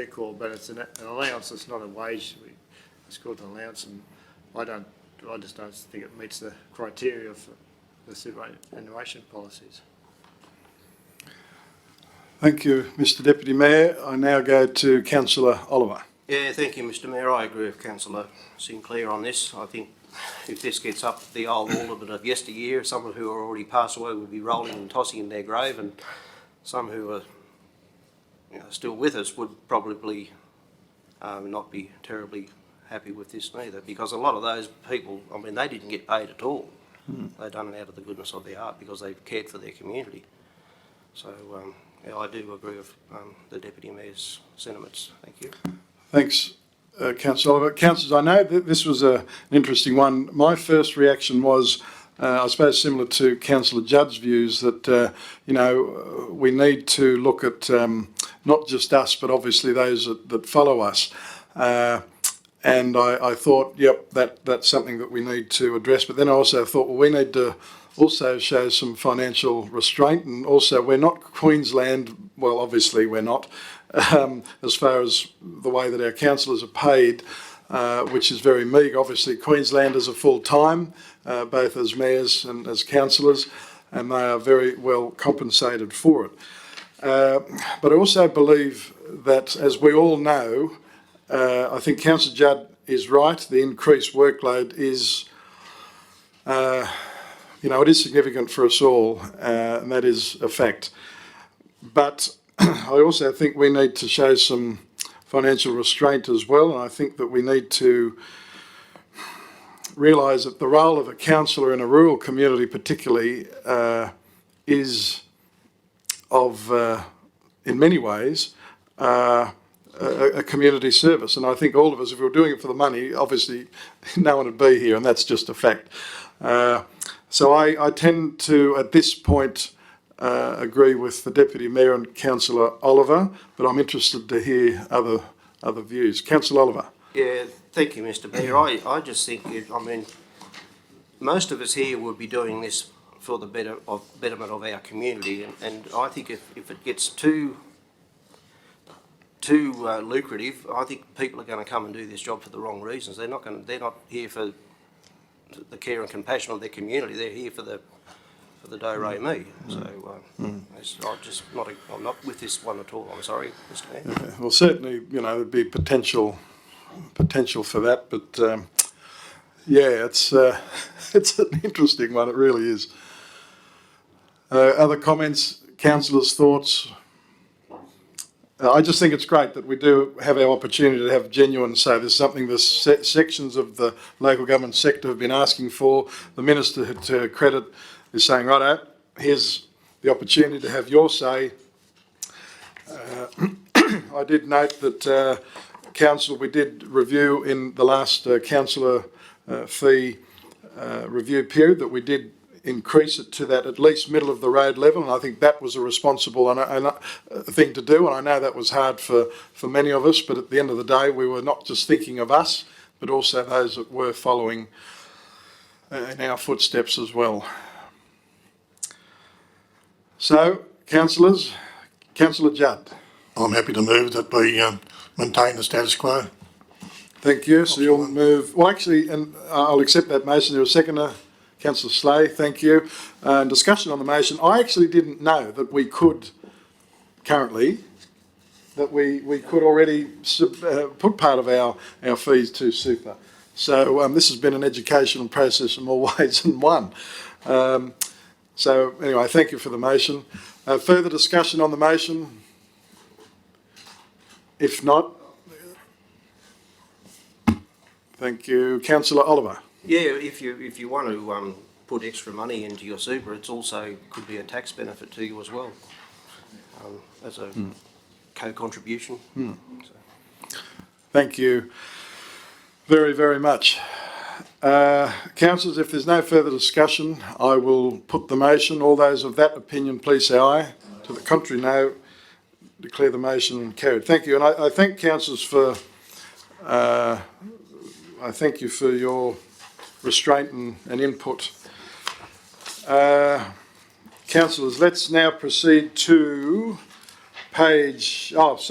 call. But it's an allowance. It's not a wage. It's called an allowance, and I just don't think it meets the criteria of the superannuation policies. Thank you, Mr. Deputy Mayor. I now go to Councillor Oliver. Yeah, thank you, Mr. Mayor. I agree with Councillor Sinclair on this. I think if this gets up the old orbit of yesteryear, some who are already passed away will be rolling and tossing in their grave, and some who are still with us would probably not be terribly happy with this neither, because a lot of those people, I mean, they didn't get paid at all. They done it out of the goodness of their heart because they've cared for their community. So, yeah, I do agree with the Deputy Mayor's sentiments. Thank you. Thanks, Councillor Oliver. Councillors, I know that this was an interesting one. My first reaction was, I suppose, similar to Councillor Judd's views that, we need to look at not just us, but obviously those that follow us. And I thought, yep, that's something that we need to address. But then I also thought, well, we need to also show some financial restraint. And also, we're not Queensland, well, obviously we're not, as far as the way that our councillors are paid, which is very meagre. Obviously, Queenslanders are full-time, both as mayors and as councillors, and they are very well compensated for it. But I also believe that, as we all know, I think Councillor Judd is right. The increased workload is, it is significant for us all, and that is a fact. But I also think we need to show some financial restraint as well, and I think that we need to realise that the role of a councillor in a rural community particularly is of, in many ways, a community service. And I think all of us, if we were doing it for the money, obviously no one would be here, and that's just a fact. So I tend to, at this point, agree with the Deputy Mayor and Councillor Oliver, but I'm interested to hear other views. Councillor Oliver. Yeah, thank you, Mr. Mayor. I just think, most of us here would be doing this for the betterment of our community, and I think if it gets too lucrative, I think people are going to come and do this job for the wrong reasons. They're not here for the care and compassion of their community. They're here for the do-re-mi. So I'm not with this one at all. I'm sorry, Mr. Mayor. Well, certainly, there'd be potential for that, but it's it's an interesting one. It really is. Other comments, councillors' thoughts? I just think it's great that we do have our opportunity to have genuine say. There's something the sections of the local government sector have been asking for. The Minister, to her credit, is saying, righto, here's the opportunity to have your say. I did note that Council, we did review in the last councillor fee review period that we did increase it to that at least middle of the road level, and I think that was a responsible thing to do, and I know that was hard for many of us, but at the end of the day we were not just thinking of us but also those that were following in our footsteps as well. So, councillors, Councillor Judd. I'm happy to move that we maintain the status quo. Thank you. So you'll move, well actually, and I'll accept that motion. There was a seconder. Councillor Slay, thank you. Discussion on the motion. I actually didn't know that we could currently, that we could already put part of our fees to super. So this has been an educational process in more ways than one. So anyway, thank you for the motion. Further discussion on the motion? If not, thank you. Councillor Oliver. Yeah, if you want to put extra money into your super, it's also could be a tax benefit to you as well, as a co-contribution. So. Thank you very, very much. Councillors, if there's no further discussion, I will put the motion. All those of that opinion, please say aye. To the contrary, no. Declare the motion carried. Thank you. And I thank councillors for, I thank you for your restraint and input. Councillors, let's now proceed to page, is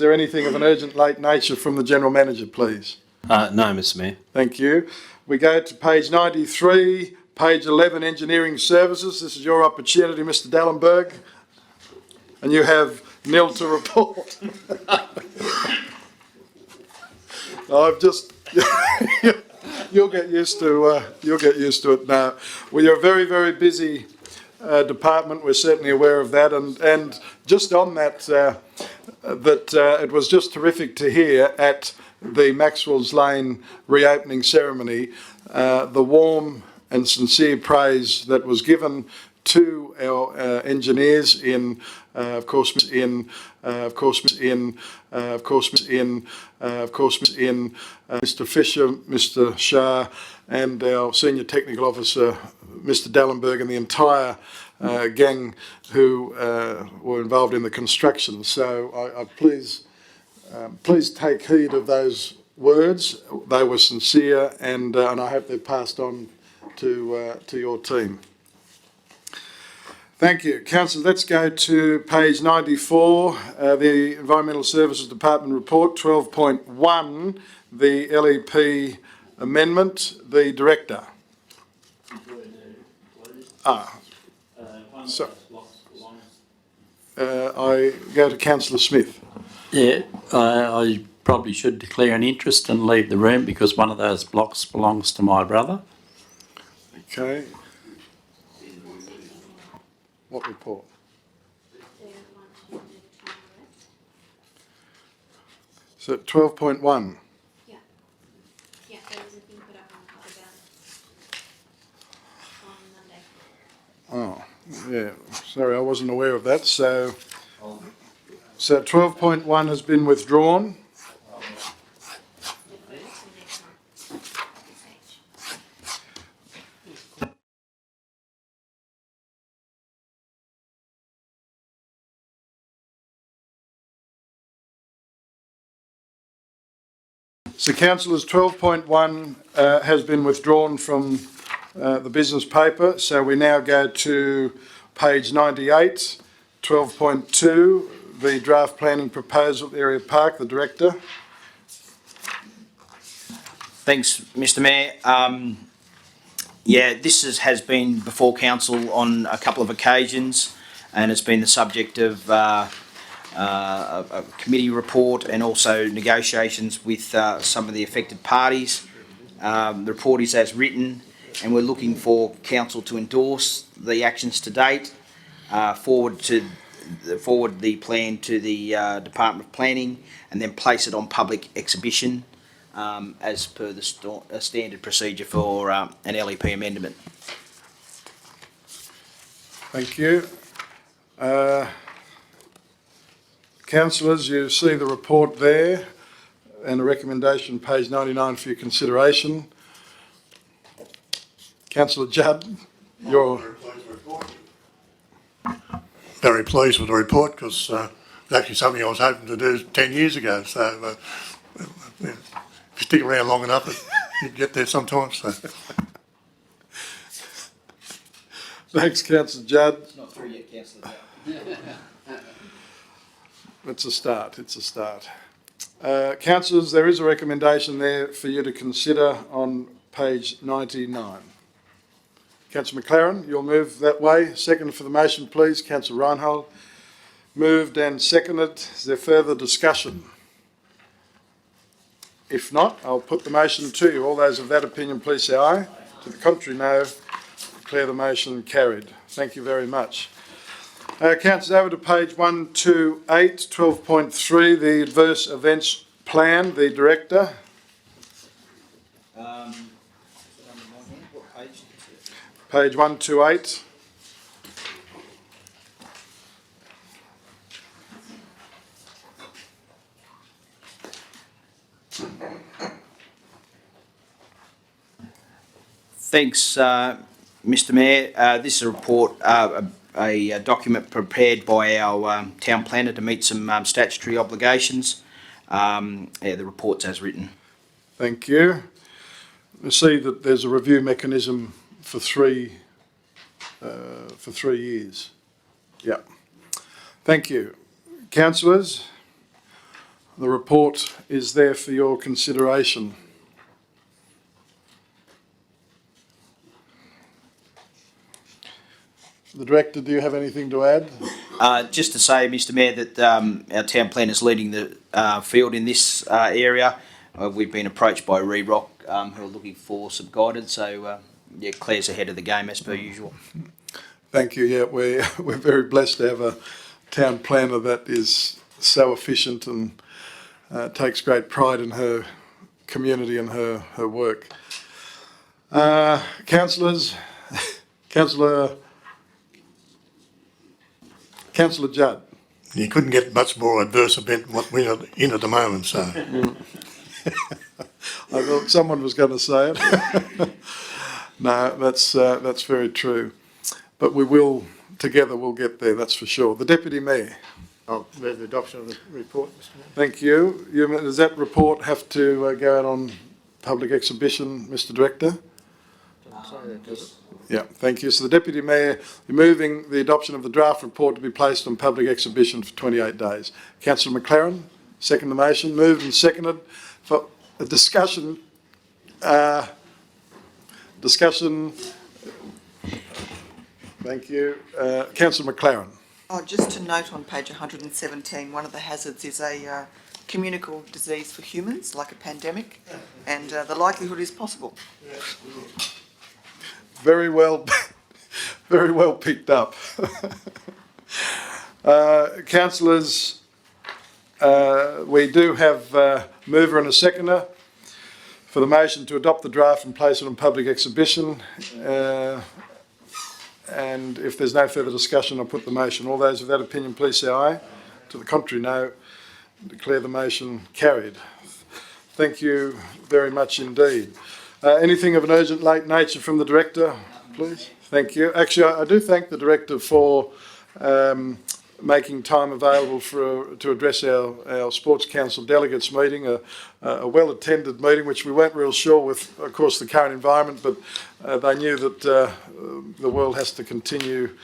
there anything of an urgent late nature from the General Manager, please? No, Mr. Mayor. Thank you. We go to page 93, page 11, Engineering Services. This is your opportunity, Mr. Dallenberg. And you have nil to report. I've just... You'll get used to it now. Well, you're a very, very busy department. We're certainly aware of that, and just on that, it was just terrific to hear at the Maxwell's Lane reopening ceremony the warm and sincere praise that was given to our engineers Mr. Fisher, Mr. Shah, and our senior technical officer, Mr. Dallenberg, and the entire gang who were involved in the construction. So I please take heed of those words. They were sincere, and I hope they're passed on to your team. Thank you. Councillor, let's go to page 94, the Environmental Services Department report, 12.1, the LEP amendment, the Director. So, I go to Councillor Smith. Yeah, I probably should declare an interest and leave the room because one of those blocks belongs to my brother. Okay. What report? So 12.1. Yeah, there was a thing put up on the hub about it on Monday. Oh, yeah. Sorry, I wasn't aware of that. So 12.1 has been withdrawn. So, councillors, 12.1 has been withdrawn from the business paper. So we now go to page 98, 12.2, the draft planning proposal area park, the Director. Thanks, Mr. Mayor. This has been before council on a couple of occasions, and it's been the subject of a committee report and also negotiations with some of the affected parties. The report is as written, and we're looking for council to endorse the actions to date, forward the plan to the Department of Planning, and then place it on public exhibition as per the standard procedure for an LEP amendment. Thank you. Councillors, you see the report there and a recommendation, page 99, for your consideration. Councillor Judd, you're... Very pleased with the report because it's actually something I was hoping to do 10 years ago. So if you stick around long enough, you get there sometimes. So. Thanks, Councillor Judd. It's not through yet, Councillor Judd. It's a start. Councillors, there is a recommendation there for you to consider on page 99. Councillor McLaren, you'll move that way. Second for the motion, please. Councillor Reinhold. Moved and seconded. Is there further discussion? If not, I'll put the motion to you. All those of that opinion, please say aye. To the contrary, no. Declare the motion carried. Thank you very much. Councillors, over to page 128, 12.3, the adverse events plan, the Director. Page 128. Thanks, Mr. Mayor. This is a report, a document prepared by our town planner to meet some statutory obligations. The report's as written. Thank you. I see that there's a review mechanism for 3 years. Yeah. Thank you. Councillors, the report is there for your consideration. The Director, do you have anything to add? Just to say, Mr. Mayor, that our town planner is leading the field in this area. We've been approached by ReRock who are looking for some guidance. So, yeah, Claire's ahead of the game as per usual. Thank you. Yeah, we're very blessed to have a town planner that is so efficient and takes great pride in her community and her work. Councillors, Councillor Judd. You couldn't get much more adverse event than what we're in at the moment, so. I thought someone was going to say it. No, that's very true. But we will, together we'll get there, that's for sure. The Deputy Mayor. I'll move the adoption of the report, Mr Mayor. Thank you. Does that report have to go out on public exhibition, Mr Director? Doesn't say that, does it? Yeah, thank you. So the Deputy Mayor moving the adoption of the draft report to be placed on public exhibition for 28 days. Councillor McLaren, second the motion. Moved and seconded for a discussion. Thank you. Councillor McLaren. Oh, just to note on page 117, one of the hazards is a communicable disease for humans, like a pandemic, and the likelihood is possible. Very well, very well picked up. Councillors, we do have a mover and a seconder for the motion to adopt the draft and place it on public exhibition. And if there's no further discussion, I'll put the motion. All those of that opinion, please say aye. To the contrary, no. Declare the motion carried. Thank you very much indeed. Anything of an urgent late nature from the Director, please? Thank you. Actually, I do thank the Director for making time available to address our Sports Council Delegates meeting, a well-attended meeting, which we weren't real sure with, of course, the current environment, but they knew that the world has to continue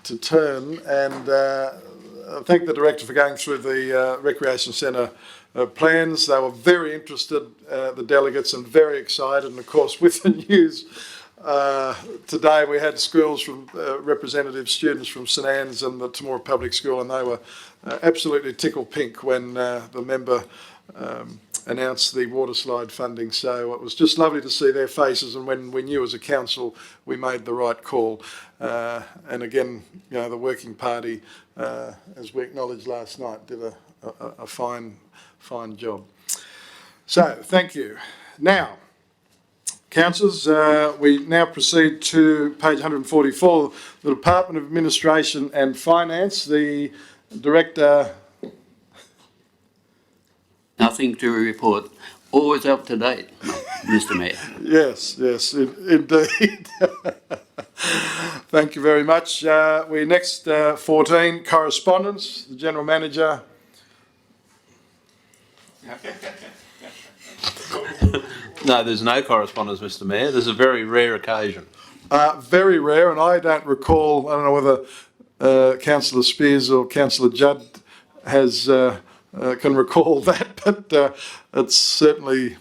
to turn. And I thank the Director for going through the Recreation Centre plans. They were very interested, the delegates, and very excited. And of course, with the news today, we had schools from students from St Anne's and the Temora Public School, and they were absolutely tickled pink when the member announced the water slide funding. So it was just lovely to see their faces, and when we knew as a council we made the right call. And again, you know, the Working Party, as we acknowledged last night, did a fine job. So, thank you. Now, councillors, we now proceed to page 144, the Department of Administration and Finance. The Director... Nothing to report. Always up to date, Mr Mayor. Yes, indeed. Thank you very much. We next, 14, correspondence. The General Manager... No, there's no correspondence, Mr Mayor. There's a very rare occasion. Very rare, and I don't recall, I don't know whether Councillor Spears or Councillor Judd can recall that, but it certainly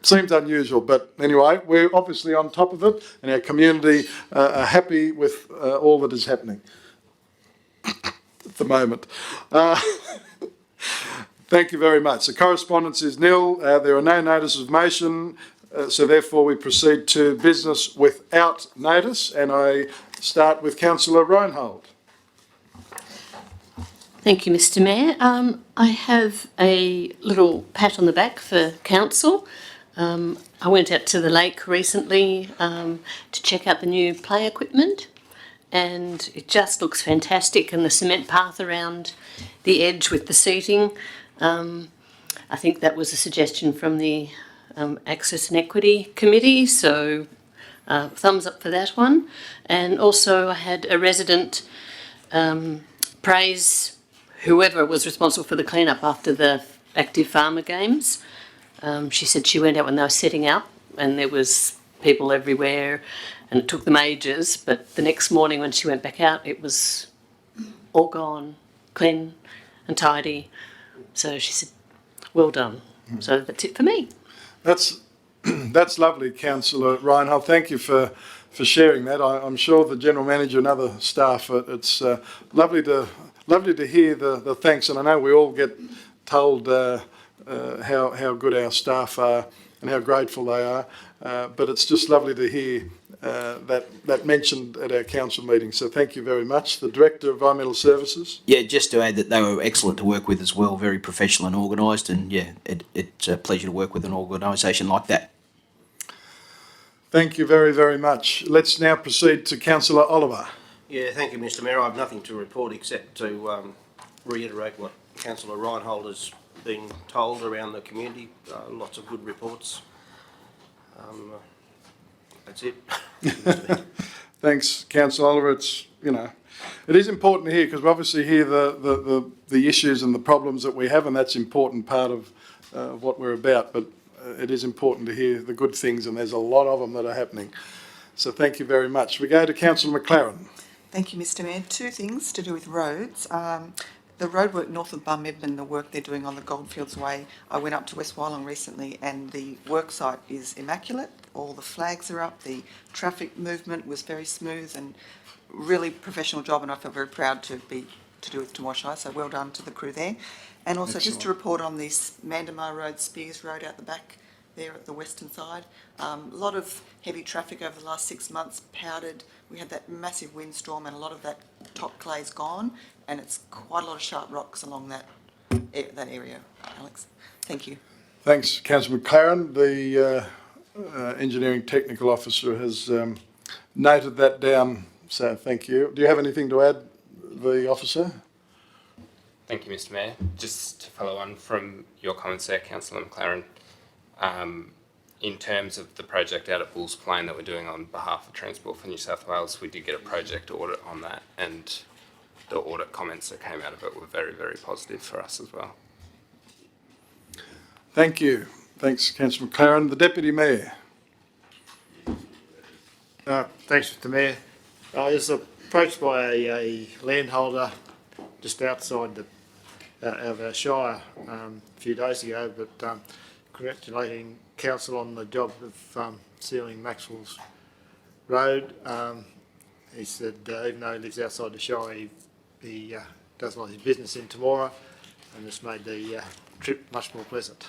seems unusual. But anyway, we're obviously on top of it, and our community are happy with all that is happening at the moment. Thank you very much. The correspondence is nil. There are no notices of motion, so therefore we proceed to business without notice, and I start with Councillor Reinhold. Thank you, Mr Mayor. I have a little pat on the back for council. I went out to the lake recently to check out the new play equipment, and it just looks fantastic, and the cement path around the edge with the seating. I think that was a suggestion from the Access and Equity Committee, so thumbs up for that one. And also I had a resident praise whoever was responsible for the clean-up after the active farmer games. She said she went out when they were setting up and there was people everywhere and it took them ages, but the next morning when she went back out it was all gone, clean and tidy. So she said, well done. So that's it for me. That's lovely, Councillor Reinhold. Thank you for sharing that. I'm sure the General Manager and other staff, it's lovely to hear the thanks, and I know we all get told how good our staff are and how grateful they are. But it's just lovely to hear that mentioned at our council meeting. So thank you very much. The Director of Environmental Services. Yeah, just to add that they were excellent to work with as well, very professional and organised, and yeah, it's a pleasure to work with an organisation like that. Thank you very, very much. Let's now proceed to Councillor Oliver. Yeah, thank you, Mr Mayor. I have nothing to report except to reiterate what Councillor Reinhold has been told around the community. Lots of good reports. That's it. Thanks, Councillor Oliver. It's, it is important to hear, because we obviously hear the issues and the problems that we have, and that's an important part of what we're about. But it is important to hear the good things, and there's a lot of them that are happening. So thank you very much. We go to Councillor McLaren. Thank you, Mr Mayor. Two things to do with roads. The roadwork north of Bunmedman, the work they're doing on the Goldfields Way. I went up to West Wyalong recently and the work site is immaculate. All the flags are up, the traffic movement was very smooth and really professional job, and I feel very proud to be to do with Temora Shire, so well done to the crew there. And also just to report on this Mandamar Road, Spears Road out the back there at the western side. A lot of heavy traffic over the last 6 months, powdered. We had that massive windstorm and a lot of that top clay's gone, and it's quite a lot of sharp rocks along that area, Alex. Thank you. Thanks, Councillor McLaren. The Engineering Technical Officer has noted that down, so thank you. Do you have anything to add, the officer? Thank you, Mr Mayor. Just to follow on from your comments there, Councillor McLaren, in terms of the project out at Bulls Plain that we're doing on behalf of Transport for New South Wales, we did get a project audit on that, and the audit comments that came out of it were very, very positive for us as well. Thank you. Thanks, Councillor McLaren. The Deputy Mayor. Thanks, Mr Mayor. I was approached by a landholder just outside of our shire a few days ago, but congratulating council on the job of sealing Maxwell's Road. He said even though he lives outside the shire, he does a lot of his business in Temora, and this made the trip much more pleasant.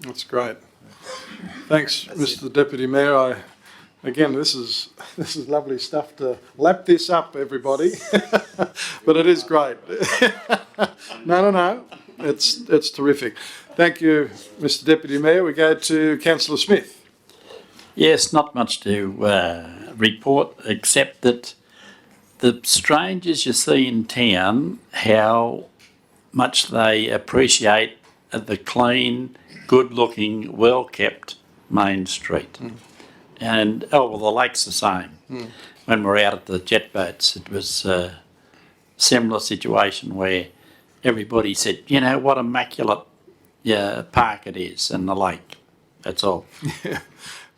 That's great. Thanks, Mr. Deputy Mayor. Again, this is lovely stuff to lap this up, everybody. But it is great. No. It's terrific. Thank you, Mr. Deputy Mayor. We go to Councillor Smith. Yes, not much to report, except that the strangers you see in town, how much they appreciate the clean, good-looking, well-kept main street. And, the lake's the same. When we're out at the jet boats, it was a similar situation where everybody said, what immaculate park it is, and the lake. That's all.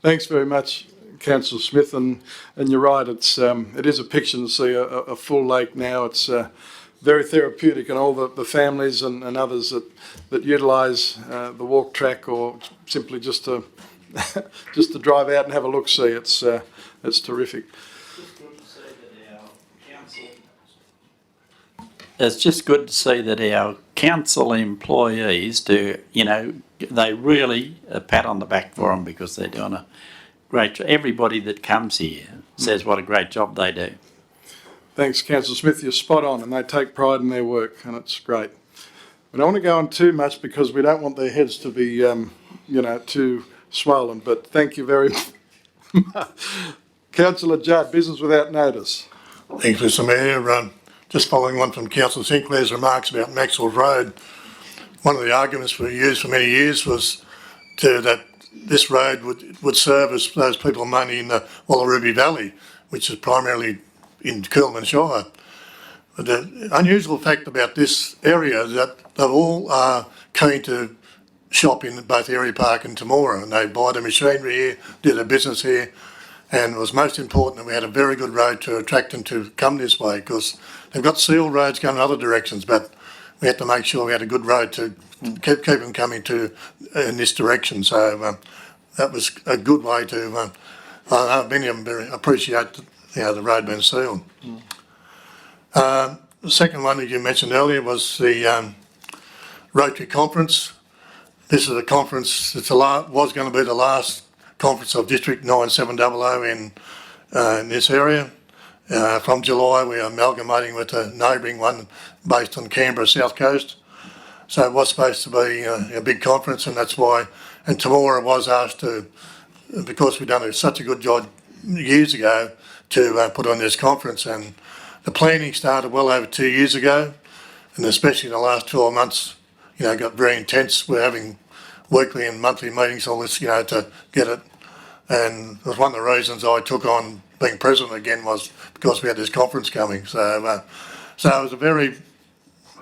Thanks very much, Councillor Smith, and you're right. It is a picture to see a full lake now. It's very therapeutic, and all the families and others that utilise the walk track, or simply just to drive out and have a look see. It's terrific. It's just good to see that our council employees do, they really a pat on the back for them, because they're doing a great job. Everybody that comes here says what a great job they do. Thanks, Councillor Smith. You're spot on, and they take pride in their work, and it's great. We don't want to go on too much because we don't want their heads to be, too swollen, but thank you very much. Councillor Judd, business without notice. Thanks, Mr Mayor. Just following on from Councillor Sinclair's remarks about Maxwell Road, one of the arguments we used for many years was that this road would service those people mainly in the Wallaruby Valley, which is primarily in Coolman Shire. But the unusual fact about this area is that they all are keen to shop in both Area Park and Temora, and they buy the machinery here, do their business here, and it was most important that we had a very good road to attract them to come this way, because they've got sealed roads going in other directions, but we had to make sure we had a good road to keep them coming in this direction. So that was a good way to. Many of them very appreciate the road being sealed. The second one that you mentioned earlier was the Rotary Conference. This is a conference, was going to be the last conference of District 9700 in this area. From July, we are amalgamating with a neighbouring one based on Canberra South Coast. So it was supposed to be a big conference, and that's why, and Temora was asked to, because we've done such a good job years ago, to put on this conference. And the planning started well over 2 years ago, and especially in the last 12 months, got very intense. We're having weekly and monthly meetings, all this, to get it. And it was one of the reasons I took on being president again, was because we had this conference coming. So it was a very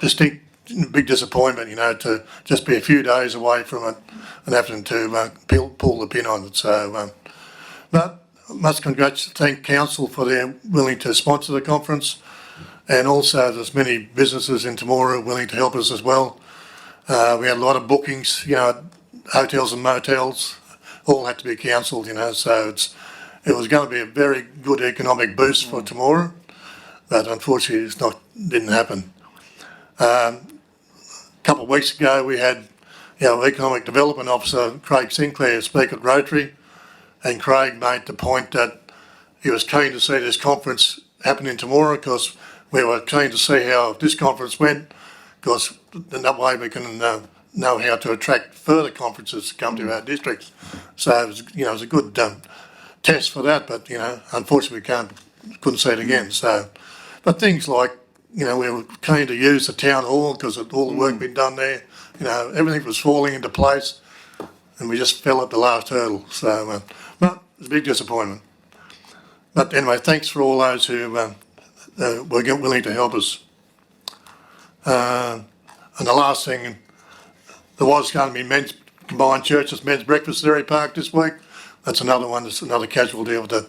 distinct, big disappointment, to just be a few days away from it and having to pull the pin on it. So, but I must thank council for their willing to sponsor the conference, and also there's many businesses in Temora willing to help us as well. We had a lot of bookings, hotels and motels, all had to be cancelled, so it was going to be a very good economic boost for Temora, but unfortunately didn't happen. A couple of weeks ago we had Economic Development Officer Craig Sinclair speak at Rotary, and Craig made the point that he was keen to see this conference happen in Temora because we were keen to see how this conference went, because in that way we can know how to attract further conferences to come to our districts. So it was a good test for that, but unfortunately we couldn't see it again. So, but things like we were keen to use the town hall because of all the work been done there. Everything was falling into place, and we just fell at the last hurdle. So, but it's a big disappointment. But anyway, thanks for all those who were willing to help us. And the last thing, there was going to be men's combined churches, men's breakfast at Dairy Park this week. That's another one. That's another casualty of the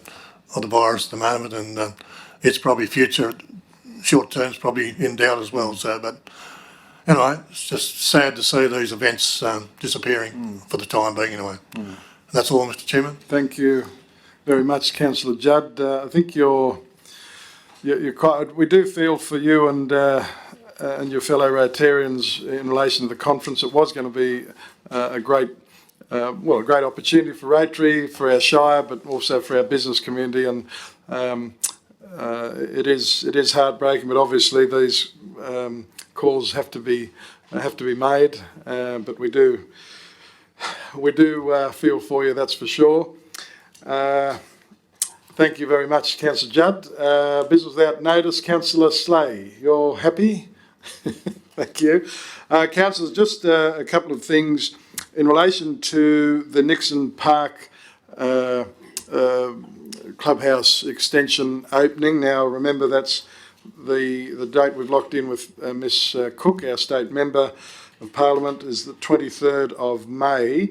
virus at the moment, and it's probably future short term's probably in doubt as well. So, but anyway, it's just sad to see these events disappearing for the time being. Anyway, and that's all, Mr. Chairman. Thank you very much, Councillor Judd. I think you're quite. We do feel for you and your fellow Rotarians in relation to the conference. It was going to be a great opportunity for Rotary, for our Shire, but also for our business community. And it is heartbreaking, but obviously these calls have to be made. But we do feel for you, that's for sure. Thank you very much, Councillor Judd. Business without notice, Councillor Slay, you're happy? Thank you. Councillors, just a couple of things in relation to the Nixon Park clubhouse extension opening. Now, remember that's the date we've locked in with Miss Cook, our state member of Parliament, is the 23rd of May.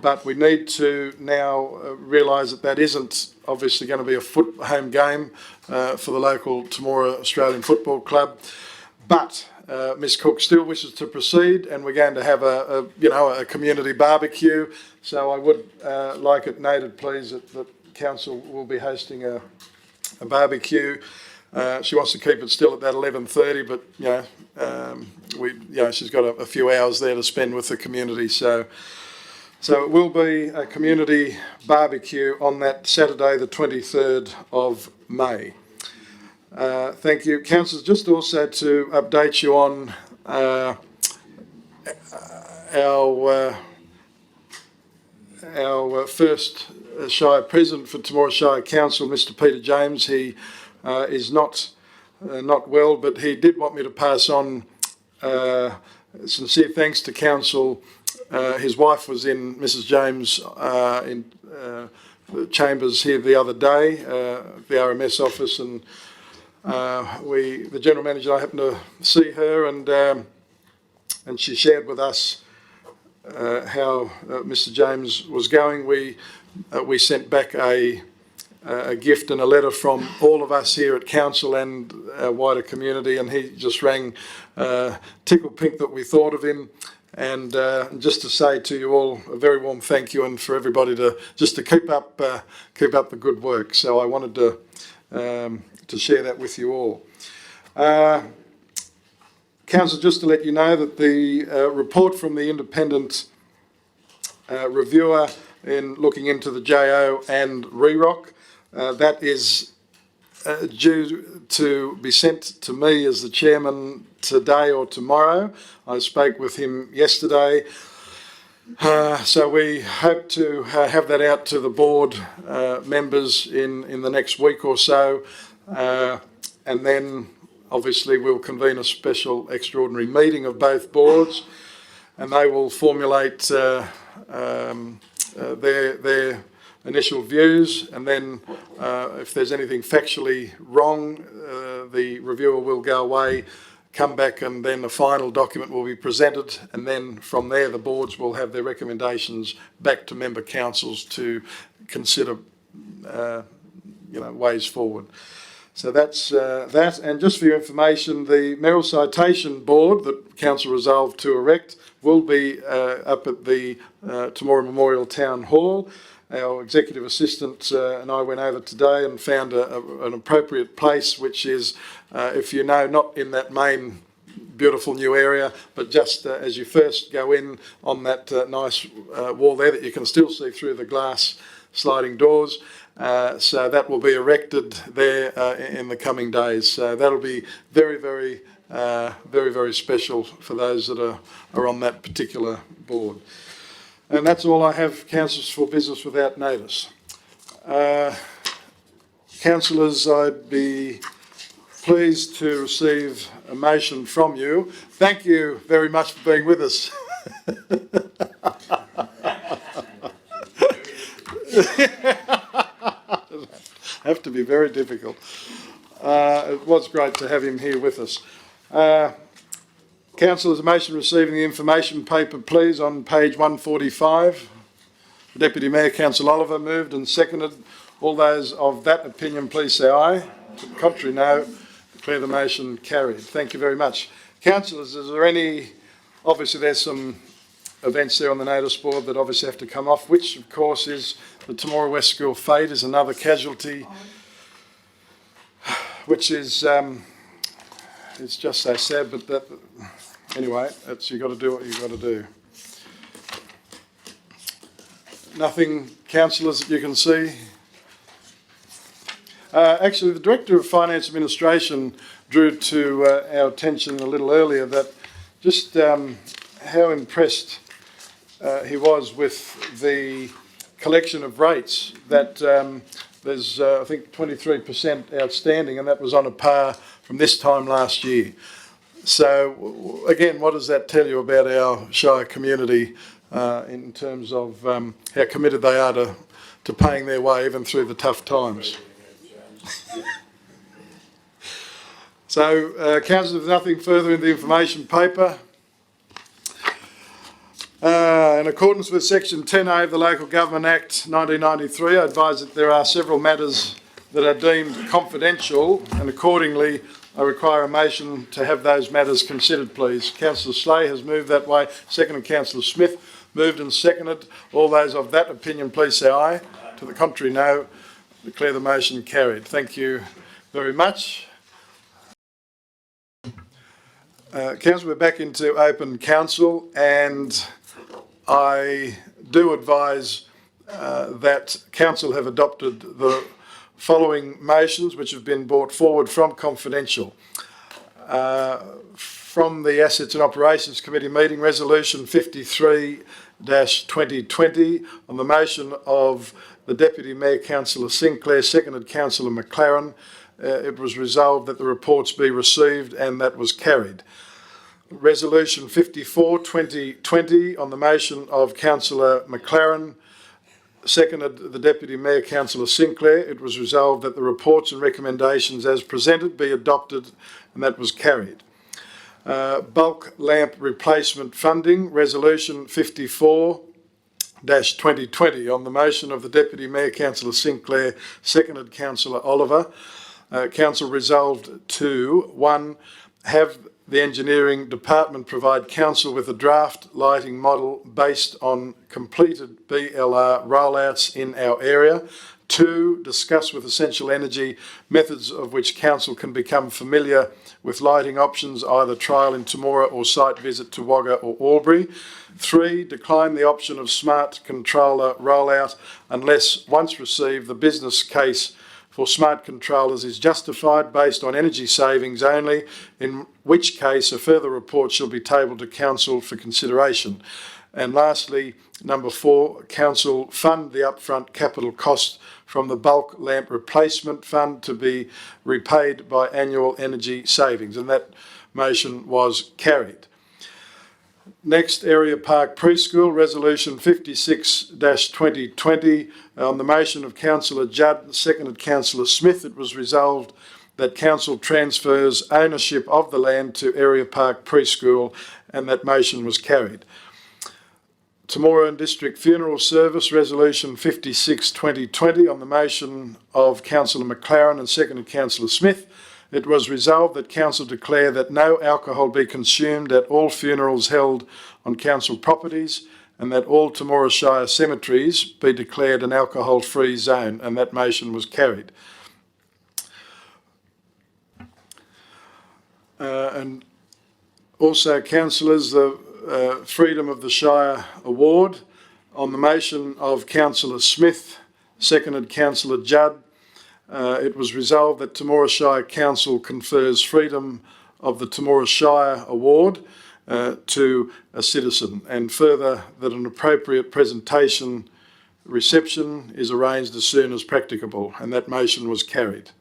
But we need to now realise that isn't obviously going to be a home game for the local Temora Australian Football Club. But Miss Cook still wishes to proceed, and we're going to have a community barbecue. So I would like it noted, please, that council will be hosting a barbecue. She wants to keep it still at that 11:30, but she's got a few hours there to spend with the community. So it will be a community barbecue on that Saturday, the 23rd of May. Thank you. Councillors, just also to update you on our first Shire President for Temora Shire Council, Mr. Peter James. He is not well, but he did want me to pass on sincere thanks to Council. His wife was in Mrs. James in the chambers here the other day, the RMS office, and the general manager and I happened to see her, and she shared with us how Mr. James was going. We sent back a gift and a letter from all of us here at council and our wider community, and he just rang tickled pink that we thought of him. And just to say to you all a very warm thank you, and for everybody to keep up the good work. So I wanted to share that with you all. Council, just to let you know that the report from the independent reviewer in looking into the JO and REROC. That is due to be sent to me as the chairman today or tomorrow. I spoke with him yesterday. So we hope to have that out to the board members in the next week or so. And then obviously we'll convene a special extraordinary meeting of both boards, and they will formulate their initial views, and then if there's anything factually wrong, the reviewer will go away, come back, and then a final document will be presented, and then from there the boards will have their recommendations back to member councils to consider ways forward. So that's that. And just for your information, the Merrill Citation Board that Council resolved to erect will be up at the Temora Memorial Town Hall. Our executive assistant and I went over today and found an appropriate place, which is, if you know, not in that main beautiful new area, but just as you first go in on that nice wall there that you can still see through the glass sliding doors. So that will be erected there in the coming days. So that'll be very, very, very special for those that are on that particular board. And that's all I have, councillors, for business without notice. Councillors, I'd be pleased to receive a motion from you. Thank you very much for being with us. Have to be very difficult. It was great to have him here with us. Councillors, a motion receiving the information paper, please, on page 145. The Deputy Mayor, Councillor Oliver, moved and seconded. All those of that opinion, please say aye. To the contrary, no. Declare the motion carried. Thank you very much. Councillors, is there any... Obviously, there's some events there on the notice board that obviously have to come off, which, of course, is the Temora West School fate is another casualty, which is... it's just so sad, but that... Anyway, you've got to do what you've got to do. Nothing, councillors, that you can see? Actually, the Director of Finance Administration drew to our attention a little earlier that just how impressed he was with the collection of rates, that there's, I think, 23% outstanding, and that was on a par from this time last year. So, again, what does that tell you about our Shire community in terms of how committed they are to paying their way even through the tough times? So, councillors, there's nothing further in the information paper. In accordance with Section 10A of the Local Government Act 1993, I advise that there are several matters that are deemed confidential, and accordingly I require a motion to have those matters considered, please. Councillor Slay has moved that way. Seconded, Councillor Smith. Moved and seconded. All those of that opinion, please say aye. To the contrary, no. Declare the motion carried. Thank you very much. Council, we're back into open council, and I do advise that council have adopted the following motions which have been brought forward from confidential. From the Assets and Operations Committee meeting, Resolution 53-2020, on the motion of the Deputy Mayor, Councillor Sinclair, seconded Councillor McLaren, it was resolved that the reports be received, and that was carried. Resolution 54-2020, on the motion of Councillor McLaren, seconded the Deputy Mayor, Councillor Sinclair, it was resolved that the reports and recommendations as presented be adopted, and that was carried. Bulk lamp replacement funding, Resolution 54-2020, on the motion of the Deputy Mayor, Councillor Sinclair, seconded Councillor Oliver. Council resolved to, 1, have the Engineering Department provide Council with a draft lighting model based on completed BLR rollouts in our area 2, discuss with Essential Energy methods of which council can become familiar with lighting options, either trial in Temora or site visit to Wagga or Albury. 3, decline the option of smart controller rollout unless, once received, the business case for smart controllers is justified based on energy savings only, in which case a further report shall be tabled to council for consideration. And lastly, number 4, council fund the upfront capital cost from the bulk lamp replacement fund to be repaid by annual energy savings, and that motion was carried. Next, Area Park Preschool, Resolution 56-2020. On the motion of Councillor Judd, seconded Councillor Smith, it was resolved that council transfers ownership of the land to Area Park Preschool, and that motion was carried. Temora and District Funeral Service, Resolution 56-2020, on the motion of Councillor McLaren and seconded Councillor Smith, it was resolved that council declare that no alcohol be consumed at all funerals held on council properties, and that all Temora Shire cemeteries be declared an alcohol-free zone, and that motion was carried. And also, councillors, the Freedom of the Shire Award, on the motion of Councillor Smith, seconded Councillor Judd, it was resolved that Temora Shire Council confers Freedom of the Temora Shire Award to a citizen, and further that an appropriate presentation reception is arranged as soon as practicable, and that motion was carried.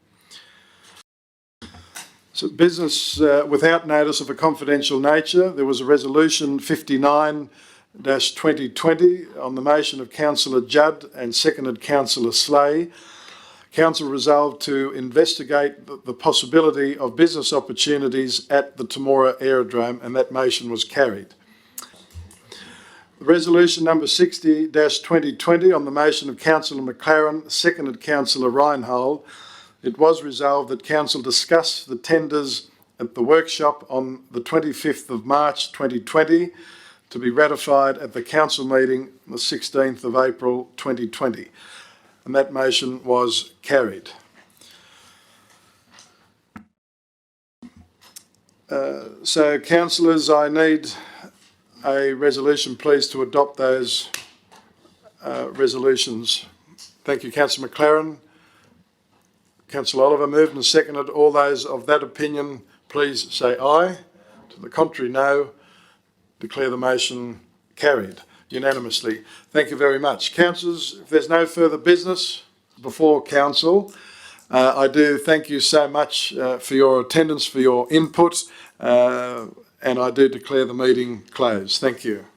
So business without notice of a confidential nature, there was a resolution 59-2020 on the motion of Councillor Judd and seconded Councillor Slay. Council resolved to investigate the possibility of business opportunities at the Temora Aerodrome, and that motion was carried. Resolution number 60-2020 on the motion of Councillor McLaren, seconded Councillor Reinhold. It was resolved that council discuss the tenders at the workshop on the 25th of March 2020 to be ratified at the council meeting on the 16th of April 2020. And that motion was carried. So, councillors, I need a resolution, please, to adopt those resolutions. Thank you, Councillor McLaren. Councillor Oliver moved and seconded. All those of that opinion, please say aye. To the contrary, no. Declare the motion carried unanimously. Thank you very much. Councillors, if there's no further business before council, I do thank you so much for your attendance, for your input, and I do declare the meeting closed. Thank you.